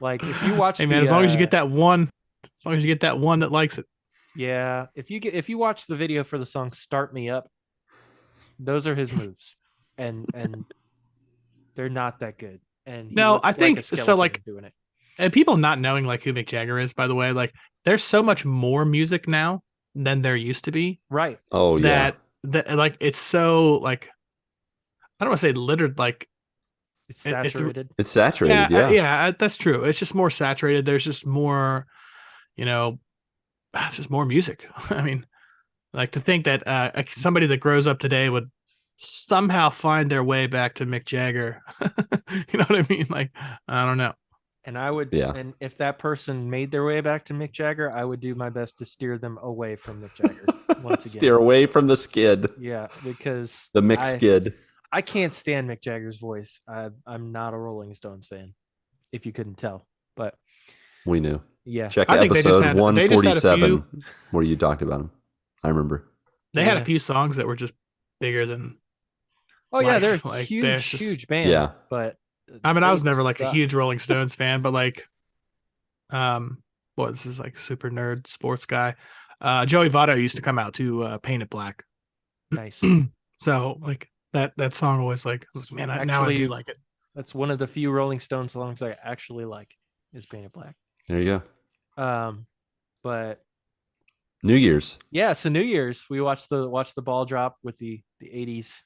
Like if you watch, Hey man, as long as you get that one that likes it. yeah, if you watch the video for the song "Start Me Up," those are his moves, and they're not that good. And he No, looks I like think a so, skeleton like- doing it. And people not knowing like who Mick Jagger is, by the way, like there's so much more music now than there used to be. Right. Oh yeah. That like it's so like I don't want to say littered like It's It's- saturated. It's saturated. Yeah. that's true. It's just more saturated. There's just more, it's just more music. I mean, like to think that somebody that grows up today would somehow find their way back to Mick Jagger. You know what I mean? Like, I don't know. And I would, Yeah. and if that person made their way back to Mick Jagger, I would do my best to steer them away from Mick Jagger once again. Steer away from the skid. Yeah, because The Mick skid. I can't stand Mick Jagger's voice. I'm not a Rolling Stones fan, if you couldn't tell. But We knew. yeah, Check I think they just episode had- they just had a 147 few- where you talked about him. I remember. They had Yeah. a few songs that were just bigger than. oh yeah, they're a Like, huge, there's just- huge band. Yeah. But I mean, I they was never like a suck. huge Rolling Stones fan, but like, this is like super nerd sports guy. Joey Votto used to come out to Paint It Black. Nice. So like that song always like, man, now I Actually- do like it. That's one of the few Rolling Stones songs I actually like. Is Painted Black. There you go. But New Year's. yeah, so New Year's we watched the ball drop with the 80s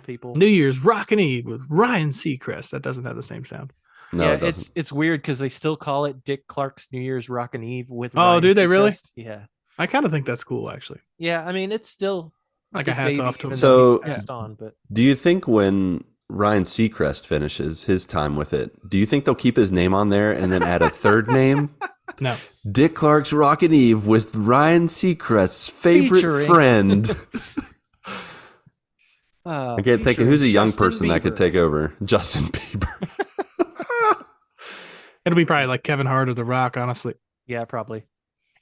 people. New Year's Rockin' Eve with Ryan Seacrest. That doesn't have the same sound. No, yeah, it doesn't. it's weird because they still call it Dick Clark's New Year's Rockin' Eve with. Oh, Ryan do they really? Seacrest. Yeah, I kind of think that's cool, actually. yeah. I mean, it's still Like a his hats baby, off to him. even though he's So- passed on. But Do you think when Ryan Seacrest finishes his time with it, do you think they'll keep his name on there and then add a third name? No, Dick Clark's Rockin' Eve with Ryan Seacrest's favorite Featuring. friend. I can't think of who's a young Justin person that could Bieber. take over. Justin Bieber. it'll be probably like Kevin Hart or The Rock, honestly. Yeah, probably.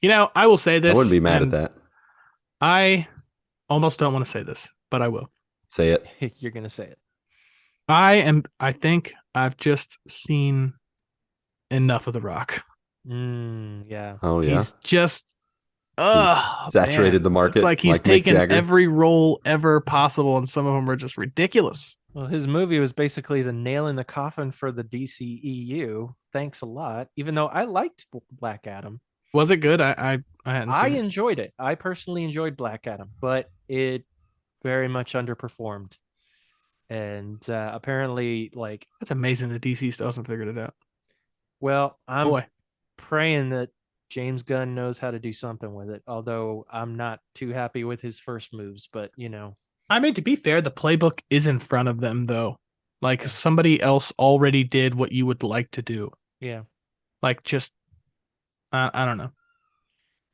I will say this. I wouldn't be mad at and that. I almost don't want to say this, but I will. Say it. You're gonna say it. I think I've just seen enough of The Rock. Yeah. Oh yeah. He's just Saturated the market. It's like he's Mick taken Jagger. every role ever possible, and some of them are just ridiculous. Well, his movie was basically the nail in the coffin for the DCEU. Thanks a lot. Even though I liked Black Adam, Was it good? I hadn't I seen it. enjoyed it. I personally enjoyed Black Adam, but it very much underperformed. And apparently, like, It's amazing that DC still hasn't figured it out. well, I'm Boy, praying that James Gunn knows how to do something with it. Although I'm not too happy with his first moves, but I mean, to be fair, the playbook is in front of them, though. Like somebody else already did what you would like to do. yeah. Like, just I don't know.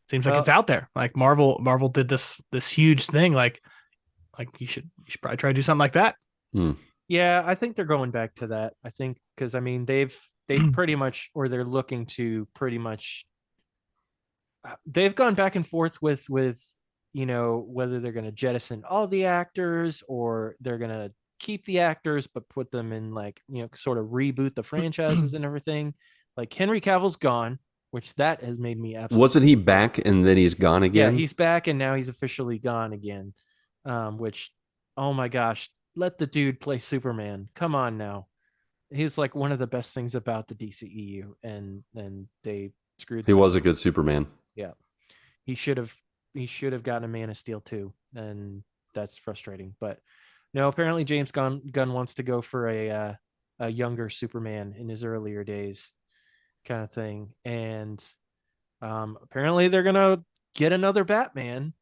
Seems like Well- it's out there. Like Marvel did this huge thing. Like you should probably try to do something like that. Yeah, I think they're going back to that. I think because I mean they've pretty much, or they're looking to pretty much. They've gone back and forth with whether they're going to jettison all the actors or they're going to keep the actors but put them in like, sort of reboot the franchises and everything. Like Henry Cavill's gone, which that has made me absolutely. Wasn't he back and then he's gone again? Yeah, he's back and now he's officially gone again. Which, oh my gosh, let the dude play Superman. Come on now. He was like one of the best things about the DCEU, and they screwed. He was a good Superman. Yeah, he should have gotten a Man of Steel too, and that's frustrating. But no, apparently James Gunn wants to go for a younger Superman in his earlier days, kind of thing, and apparently they're gonna get another Batman,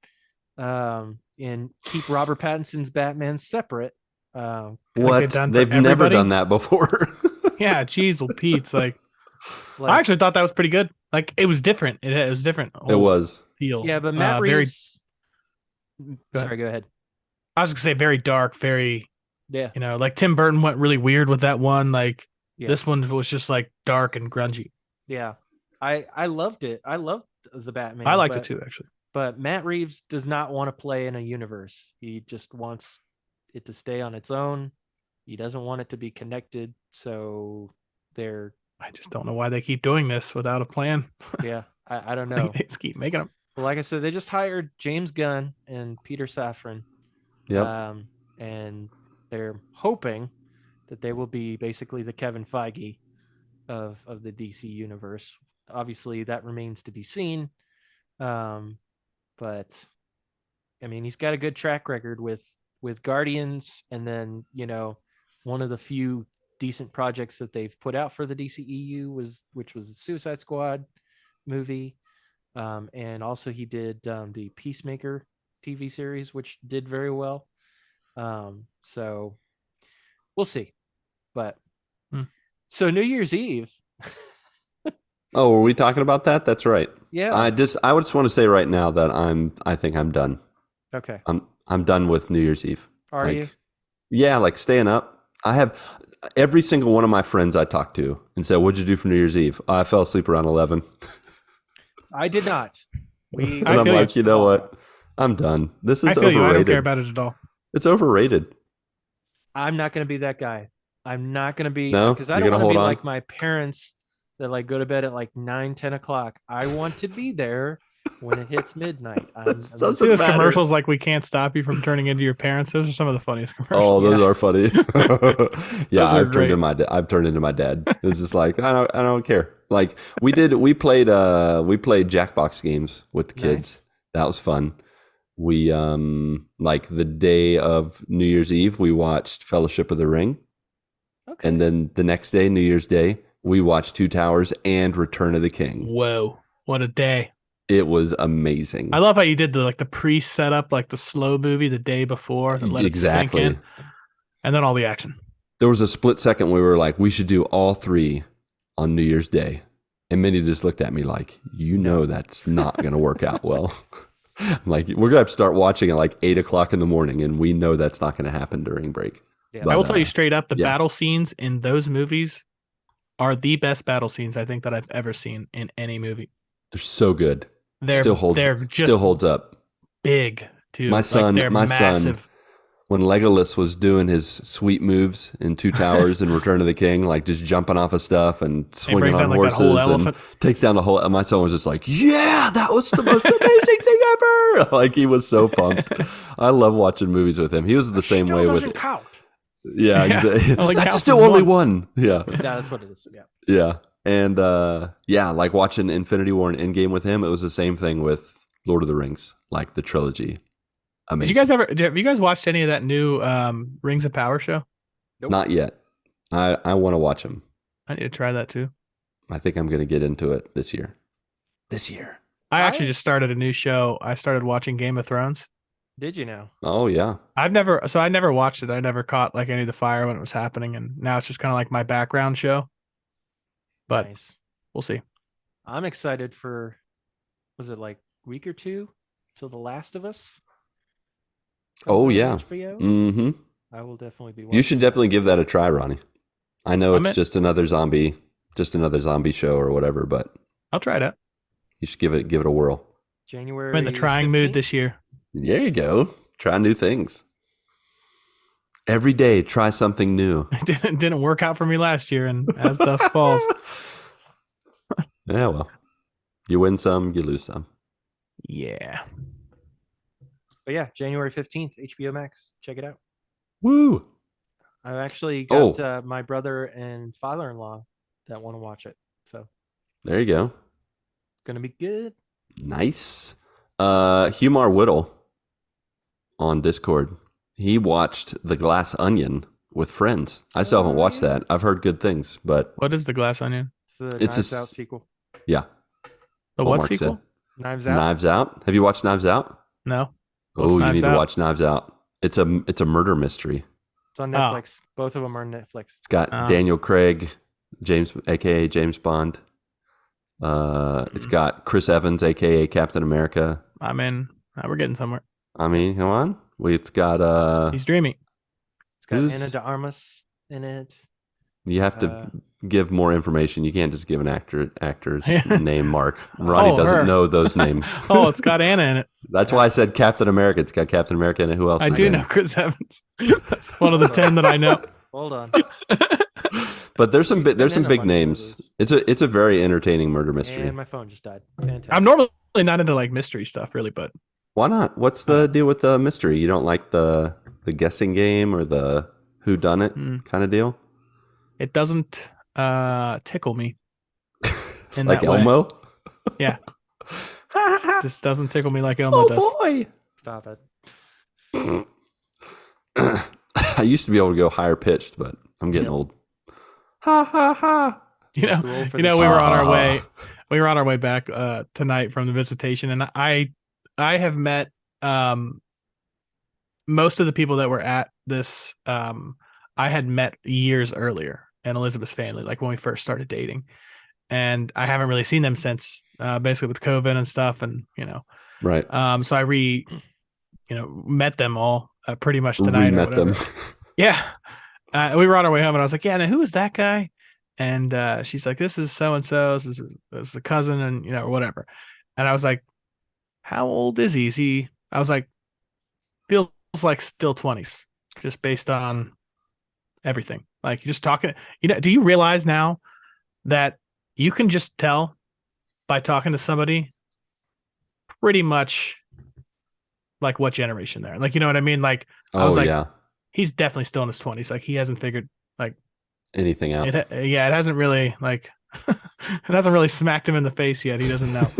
and keep Robert Pattinson's Batman separate. What? They've never done that before. Yeah, geez, Pete's like, I actually thought that was pretty good. Like, it was different. It was different. It was. Feel. Yeah, but Matt Reeves. Sorry, go ahead. I was gonna say very dark, very. Yeah. Like Tim Burton went really weird with that one. Like this one was just like dark and grungy. Yeah, I loved it. I loved the Batman. I liked it too, actually. But Matt Reeves does not want to play in a universe. He just wants it to stay on its own. He doesn't want it to be connected. So I just don't know why they keep doing this without a plan. Yeah, I don't know. They just keep making them. Well, like I said, they just hired James Gunn and Peter Safran. Yep. And they're hoping that they will be basically the Kevin Feige of the DC universe. Obviously, that remains to be seen. But I mean, he's got a good track record with Guardians, and then one of the few decent projects that they've put out for the DCEU was the Suicide Squad movie, and also he did the Peacemaker TV series, which did very well. So we'll see. But so New Year's Eve. Oh, were we talking about that? That's right. Yeah. I just want to say right now that I think I'm done. Okay. I'm done with New Year's Eve. Are you? Yeah, like staying up. I have every single one of my friends I talked to and said, "What'd you do for New Year's Eve?" I fell asleep around 11. I did not. And I'm like, you know what? I'm done. This is overrated. I don't care about it at all. It's overrated. I'm not going to be that guy. I'm not going to be, no, because I don't want to be like my parents that like go to bed at like 9-10 o'clock. I want to be there when it hits midnight. See those commercials like "We can't stop you from turning into your parents"? Those are some of the funniest commercials. Oh, those are funny. Yeah, I've turned into my dad. It's just like I don't care. Like we played Jackbox games with the kids. Nice. That was fun. We like the day of New Year's Eve, we watched Fellowship of the Ring. Okay. And then the next day, New Year's Day, we watched Two Towers and Return of the King. Whoa, what a day. It was amazing. I love how you did the pre-setup, like the slow movie the day before that let it sink in, and then all the action. There was a split second where we were like, we should do all three on New Year's Day. And Minnie just looked at me like, that's not going to work out well. Like, we're going to have to start watching at like 8 o'clock in the morning, and we know that's not going to happen during break. Yeah. But, I will tell you straight up, the battle scenes in those movies are the best battle scenes I think that I've ever seen in any movie. They're so good. Still holds up. Big too. My son, when Legolas was doing his sweet moves in Two Towers and Return of the King, like just jumping off of stuff and swinging on horses and takes down the whole. My son was just like, "Yeah, that was the most amazing thing ever!" Like he was so pumped. I love watching movies with him. He was the same way with. Count. Yeah, exactly. That's still only one. Yeah, that's what it is. Yeah. Yeah. And like watching Infinity War and Endgame with him, it was the same thing with Lord of the Rings, like the trilogy. Amazing. Have you guys watched any of that new Rings of Power show? Nope. Not yet. I want to watch them. I need to try that too. I think I'm going to get into it this year. I actually just started a new show. I started watching Game of Thrones. Did you know? Oh yeah. I never watched it. I never caught like any of the fire when it was happening, and now it's just kind of like my background show. But nice. We'll see. I'm excited for, was it like a week or two till The Last of Us? Oh, yeah. Mm-hmm. I will definitely be watching. You should definitely give that a try, Ronnie. I know it's just another zombie show or whatever, but I'll try it out. You should give it a whirl. January. I'm in the trying 15th? Mood this year. There you go. Try new things. Every day, try something new. It didn't work out for me last year, and as Dusk Falls. Yeah, well, you win some, you lose some. Yeah. But yeah, January 15th, HBO Max. Check it out. Woo! I actually got my brother and father-in-law that want to watch it. So There you go. gonna be good. Nice. Humar Whittle on Discord. He watched The Glass Onion with friends. I still haven't watched that. I've heard good things, but What is The Glass Onion? It's the It's Knives a Out s- sequel. yeah. The what Marc sequel? said. Knives Out. Knives Out. Have you watched Knives Out? No. What's Oh, you Knives need to Out? watch Knives Out. It's a murder mystery. It's on Netflix. Both of them are on Netflix. It's got Daniel Craig, aka James Bond. It's got Chris Evans, aka Captain America. I'm in. We're getting somewhere. I mean, come on. It's got He's dreaming. It's got Who's- Ana de Armas in it. you have to give more information. You can't just give an actor's name, Mark. Ronnie doesn't her. know those names. Oh, it's got Anna in it. That's why I said Captain America. It's got Captain America in it. Who else? I is do in know it? Chris Evans. That's one of the 10 that I know. Hold on. But there's some He's there's been some in a big bunch of names. those. It's a very entertaining murder mystery. And my phone just died. Fantastic. I'm normally not into like mystery stuff, really, but Why not? What's the deal with the mystery? You don't like the guessing game or the who done it kind of deal? it doesn't tickle me. In Like that way. Elmo? Yeah. Just doesn't tickle me like Elmo does. boy. Stop it. I used to be able to go higher pitched, but I'm getting old. Ha ha ha. You Too old for we this were shit. on our way. We were on our way back tonight from the visitation, and I have met most of the people that were at this. I had met years earlier in Elizabeth's family, like when we first started dating, and I haven't really seen them since, basically with COVID and stuff, and Right. so I met them all pretty much tonight. Met them. Yeah. We were on our way home, and I was like, yeah, now who is that guy? And she's like, this is so-and-so, this is the cousin, and or whatever. And I was like, how old is he? Is he? I was like, feels like still 20s, just based on everything. Like, you're just talking, do you realize now that you can just tell by talking to somebody pretty much like what generation they're like, you know what I mean? Like, I was like, yeah. he's definitely still in his 20s. Like, he hasn't figured like Anything out. it hasn't really like it hasn't really smacked him in the face yet. He doesn't know.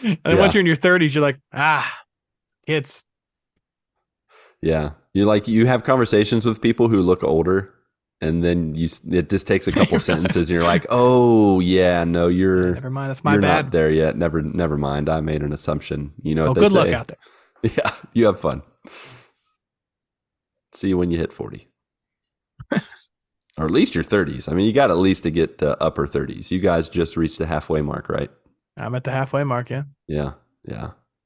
And then once you're in your 30s, you're like, kids. Yeah. You have conversations with people who look older, and then it just takes a couple sentences and you're like, oh yeah, no, Never mind, that's my you're bad. not there yet. Never mind. I made an assumption. You know what they Good say. luck out there. Yeah, you have fun. See you when you hit 40. Or at least your 30s. I mean, you got at least to get to upper 30s. You guys just reached the halfway mark, right? I'm at the halfway mark, yeah. Yeah.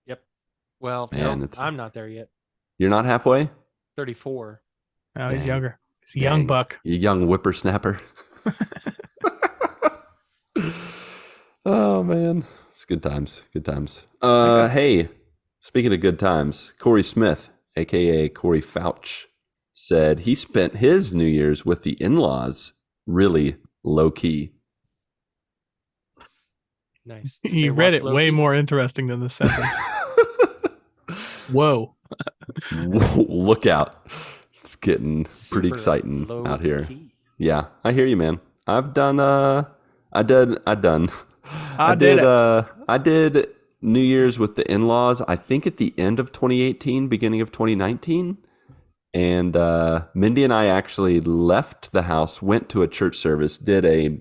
Yep. Well, Man, no, I'm not there yet. You're not halfway? 34. Oh, he's Dang. younger. He's a young buck. You young whippersnapper. Oh, man. It's good times. Good times. Hey, speaking of good times, Corey Smith, a.k.a. Corey Fouch, said he spent his New Year's with the in-laws really low-key. Nice. He read it way more interesting than the sentence. Whoa. Look out. It's getting pretty Super exciting out here. low-key. Yeah, I hear you, man. I've done I did New Year's with the in-laws, I think at the end of 2018, beginning of 2019. And Mindy and I actually left the house, went to a church service, did a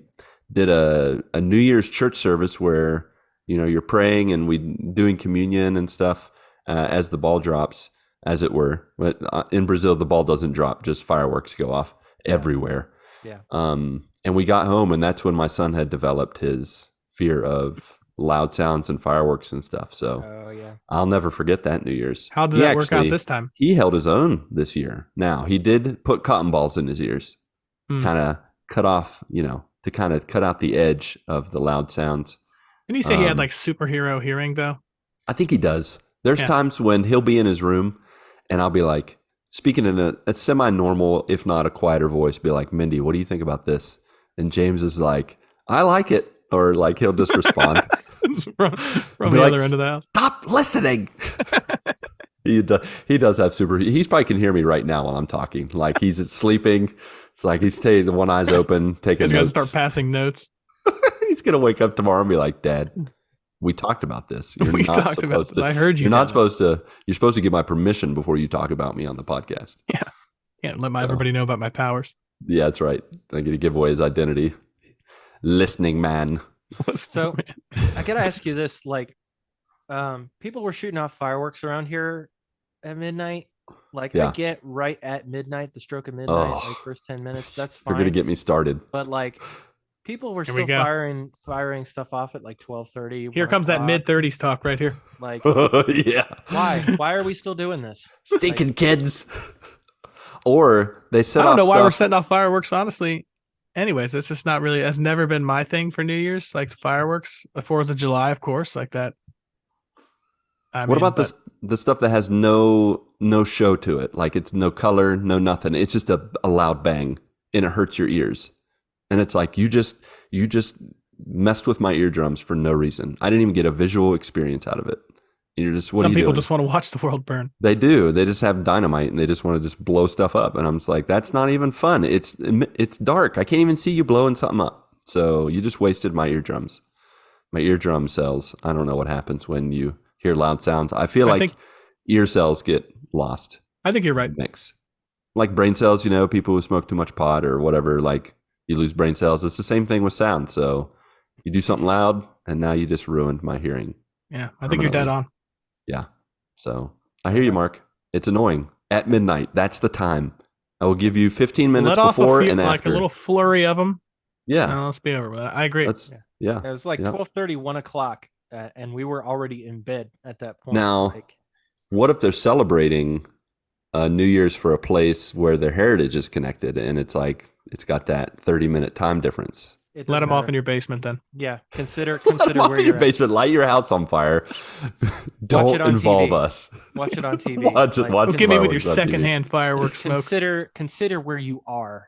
New Year's church service where, you're praying and we doing communion and stuff as the ball drops, as it were. But in Brazil, the ball doesn't drop, just fireworks go off everywhere. Yeah. And we got home, and that's when my son had developed his fear of loud sounds and fireworks and stuff. So Oh yeah. I'll never forget that New Year's. How did that work out this time? He held his own this year. Now, he did put cotton balls in his ears, kind of cut off, to kind of cut out the edge of the loud sounds. Didn't you say he had like superhero hearing though? I think he does. There's times when he'll be in his room and I'll be like, speaking in a semi-normal, if not a quieter voice, be like, Mindy, what do you think about this? And James is like, I like it. Or like he'll just respond. from the other end of the house. Stop listening. He does have he's probably can hear me right now while I'm talking. Like he's sleeping. It's like he's taking one eye's open, taking He's notes. going to start passing notes. He's going to wake up tomorrow and be like, Dad, we talked about this. You're not supposed to. I heard you. You're not supposed to. You're supposed to get my permission before you talk about me on the podcast. Yeah. Can't let everybody know about my powers. Yeah, that's right. I get to give away his identity. Listening man. So I gotta ask you this: like, people were shooting off fireworks around here at midnight. Like, I get right at midnight, the stroke of midnight, like first 10 minutes. That's fine. You're gonna get me started. But like, people were still firing stuff off at like 12:30. Here comes that mid-30s talk right here. Like, yeah. Why are we still doing this? Stinking kids. Or they set off. I don't know why we're stuff. setting off fireworks. Honestly. Anyways, it's just not really. It's never been my thing for New Year's, like fireworks. The 4th of July, of course, like that. What about the stuff that has no show to it? Like it's no color, no nothing. It's just a loud bang, and it hurts your ears. And it's like you just messed with my eardrums for no reason. I didn't even get a visual experience out of it. And you're just some people just want to watch the world burn. They do. They just have dynamite and they just want to just blow stuff up. And I'm just like, that's not even fun. It's dark. I can't even see you blowing something up. So you just wasted my eardrums. My eardrum cells. I don't know what happens when you hear loud sounds. I feel like ear cells get lost. I think you're right. Mix. Like brain cells, people who smoke too much pot or whatever, like you lose brain cells. It's the same thing with sound. So you do something loud and now you just ruined my hearing. Yeah, I think you're dead on. Yeah. So I hear you, Mark. It's annoying. At midnight, that's the time. I will give you 15 minutes before and after. Like a little flurry of them. Yeah. No, let's be over with it. I agree. Yeah. It was like 12:30, 1 o'clock, and we were already in bed at that point. Now, what if they're celebrating New Year's for a place where their heritage is connected and it's like it's got that 30-minute time difference? Let them off in your basement then. Yeah, consider where your basement. Light your house on fire. Don't involve us. Watch it on TV. Watch give me with your secondhand fireworks smoke. Consider where you are.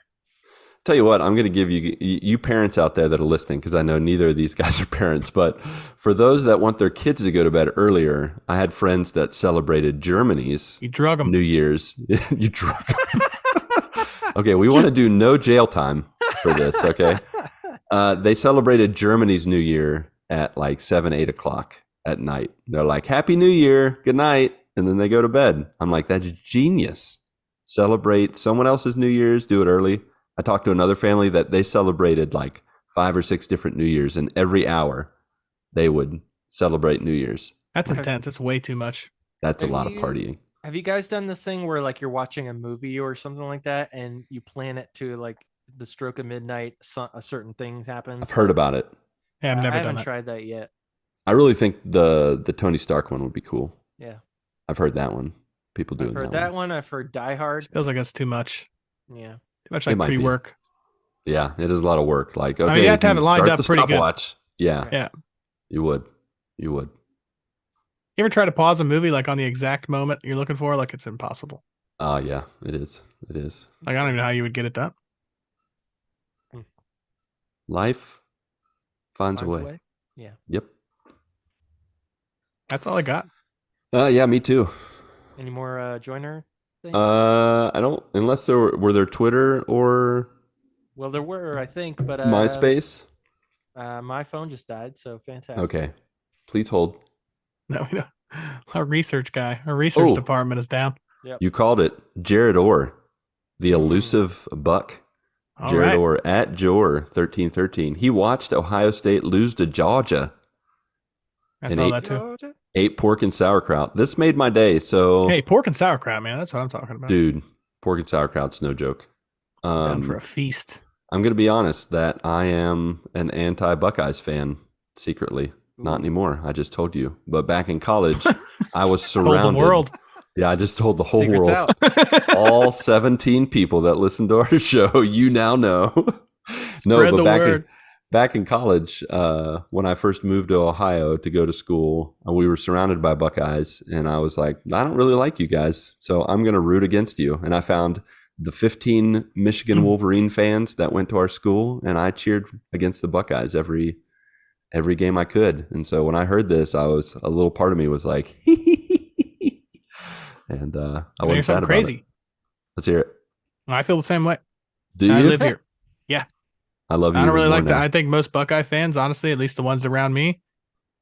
Tell you what, I'm going to give you parents out there that are listening, because I know neither of these guys are parents, but for those that want their kids to go to bed earlier, I had friends that celebrated Germany's New Year's. You drug them. Okay, we want to do no jail time for this, okay? They celebrated Germany's New Year at like 7, 8 o'clock at night. They're like, Happy New Year, good night. And then they go to bed. I'm like, that's genius. Celebrate someone else's New Year's, do it early. I talked to another family that they celebrated like 5 or 6 different New Year's, and every hour they would celebrate New Year's. That's intense. That's way too much. That's a lot of partying. Have you guys done the thing where like you're watching a movie or something like that and you plan it to like the stroke of midnight, a certain thing happens? I've heard about it. Yeah, I haven't tried that yet. I really think the Tony Stark one would be cool. Yeah. I've heard that one. People doing that one. I've heard that one. I've heard Die Hard. Feels like that's too much. Yeah. Too much like pre-work. Yeah, it is a lot of work. Like, okay, you have to have it lined up pretty good. Watch. Yeah. Yeah. You would. You ever try to pause a movie like on the exact moment you're looking for? Like it's impossible. Yeah, it is. Like I don't even know how you would get it done. Life finds a way. Yeah. Yep. That's all I got. Yeah, me too. Any more joiner things? I don't, unless were there Twitter or. Well, there were, I think, but MySpace. My phone just died, so fantastic. Okay, please hold. No, we don't. Our research department is down. Yep. You called it. Jared Orr, the elusive buck. Jared Orr at Jor1313. He watched Ohio State lose to Georgia. I saw that too. Ate pork and sauerkraut. This made my day. So hey, pork and sauerkraut, man. That's what I'm talking about. Dude, pork and sauerkraut's no joke. For a feast. I'm going to be honest that I am an anti-Buckeyes fan secretly. Not anymore. I just told you. But back in college, I was surrounded. Told the world. Yeah, I just told the whole Secret's world. Out. All 17 people that listen to our show, you now know. Spread the word. back in college, when I first moved to Ohio to go to school, we were surrounded by Buckeyes, and I was like, I don't really like you guys, so I'm going to root against you. And I found the 15 Michigan Wolverine fans that went to our school, and I cheered against the Buckeyes every game I could. And so when I heard this, a little part of me was like, and I wasn't sad about crazy. it. Let's hear it. I feel the same way. Do you? I live here. Yeah. I love you. I don't really like that. I think most Buckeye fans, honestly, at least the ones around me,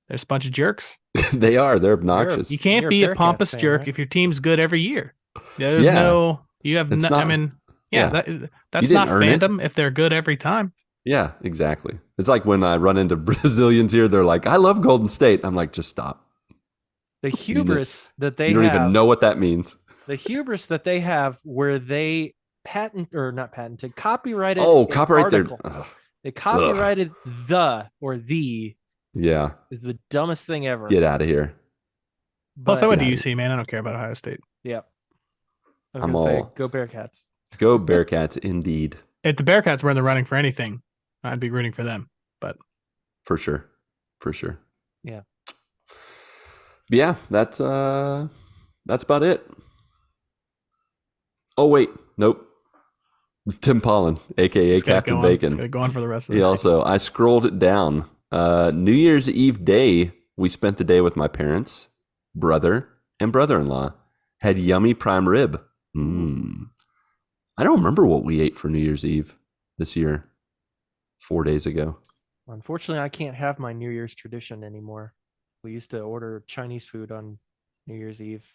they're a bunch of jerks. They are. They're obnoxious. You can't be a pompous jerk if your team's good every year. There's I mean, that's not fandom if they're good every time. Yeah, exactly. It's like when I run into Brazilians here, they're like, I love Golden State. I'm like, just stop. The hubris that they have. You don't even know what that means. The hubris that they have where they copyrighted. Oh, copyright their. They copyrighted the. Yeah. Is the dumbest thing ever. Get out of here. Plus, I went to UC, man. I don't care about Ohio State. Yep. I was going to say, go Bearcats. Go Bearcats, indeed. If the Bearcats were in the running for anything, I'd be rooting for them. But For sure. Yeah. But yeah, that's about it. Oh, wait. Nope. Tim Pollen, a.k.a. Captain Bacon. It's going to go on for the rest of the day. I scrolled it down. New Year's Eve day, we spent the day with my parents, brother, and brother-in-law. Had yummy prime rib. I don't remember what we ate for New Year's Eve this year, 4 days ago. Unfortunately, I can't have my New Year's tradition anymore. We used to order Chinese food on New Year's Eve.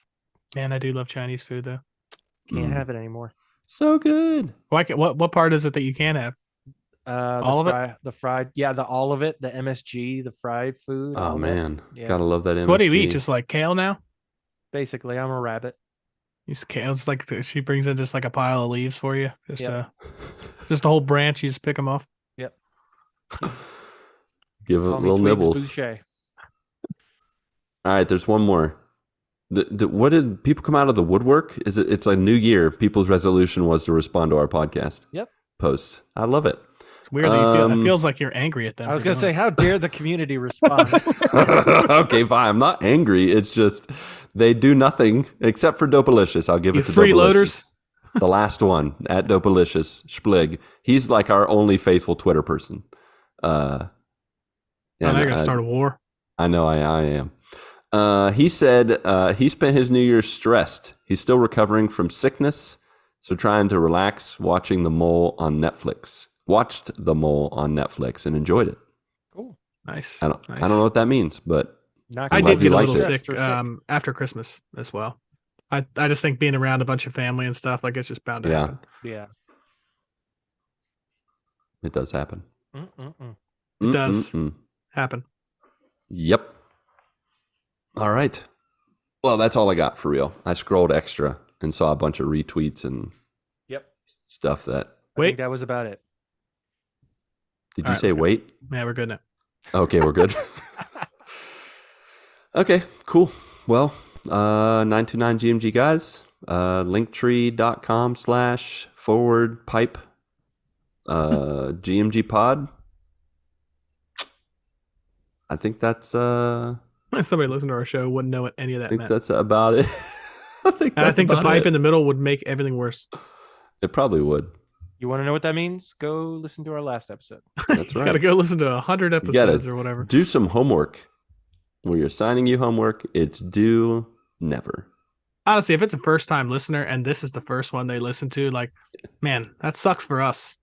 Man, I do love Chinese food, though. Can't have it anymore. So good. What part is it that you can have? All of it? The fried, all of it, the MSG, the fried food. Oh, man. Gotta love that MSG. So what do you eat? Just like kale now? Basically, I'm a rabbit. These kales, like she brings in just like a pile of leaves for you. Just a whole branch. You just pick them off. Yep. Give it little nibbles. Boucher. All right, there's one more. What did people come out of the woodwork? It's a new year. People's resolution was to respond to our podcast. Yep. Posts. I love it. It's weird that it feels like you're angry at them. I was going to say, how dare the community respond? Okay, fine. I'm not angry. It's just they do nothing except for Dopalicious. I'll give it to freeloaders. The last one at Dopalicious, Splig. He's like our only faithful Twitter person. They're going to start a war. I know I am. He said he spent his New Year's stressed. He's still recovering from sickness, so trying to relax watching The Mole on Netflix. Watched The Mole on Netflix and enjoyed it. Cool. Nice. I don't know what that means, but I did get a little sick after Christmas as well. I just think being around a bunch of family and stuff, like it's just bound to happen. Yeah. It does happen. It does happen. Yep. All right. Well, that's all I got for real. I scrolled extra and saw a bunch of retweets and stuff that. I think that was about it. Did you say wait? Yeah, we're good now. Okay, we're good. Okay, cool. Well, 929 GMG guys, linktree.com/forward-pipe GMG pod. I think that's somebody listening to our show wouldn't know what any of that meant. That's about it. I think the pipe in the middle would make everything worse. It probably would. You want to know what that means? Go listen to our last episode. That's right. Got to go listen to 100 episodes or whatever. Do some homework. When you're assigning you homework, it's do never. Honestly, if it's a first-time listener and this is the first one they listen to, like, man, that sucks for us.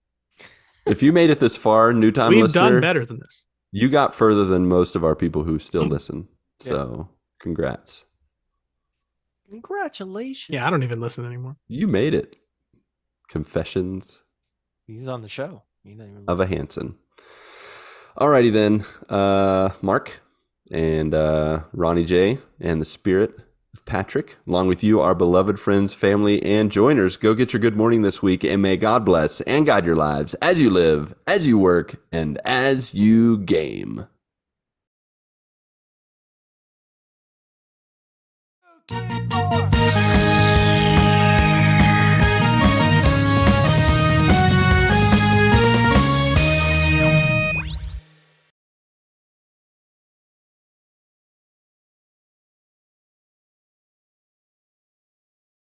If you made it this far, new time We've listener, done better than this. You got further than most of our people who still listen. So, congrats. Congratulations. Yeah, I don't even listen anymore. You made it. Confessions. He's on the show. Of a Hanson. Alrighty then. Marc and Ronnie J and the spirit of Patrick, along with you, our beloved friends, family, and joiners, go get your good morning this week, and may God bless and guide your lives as you live, as you work, and as you game. Okay,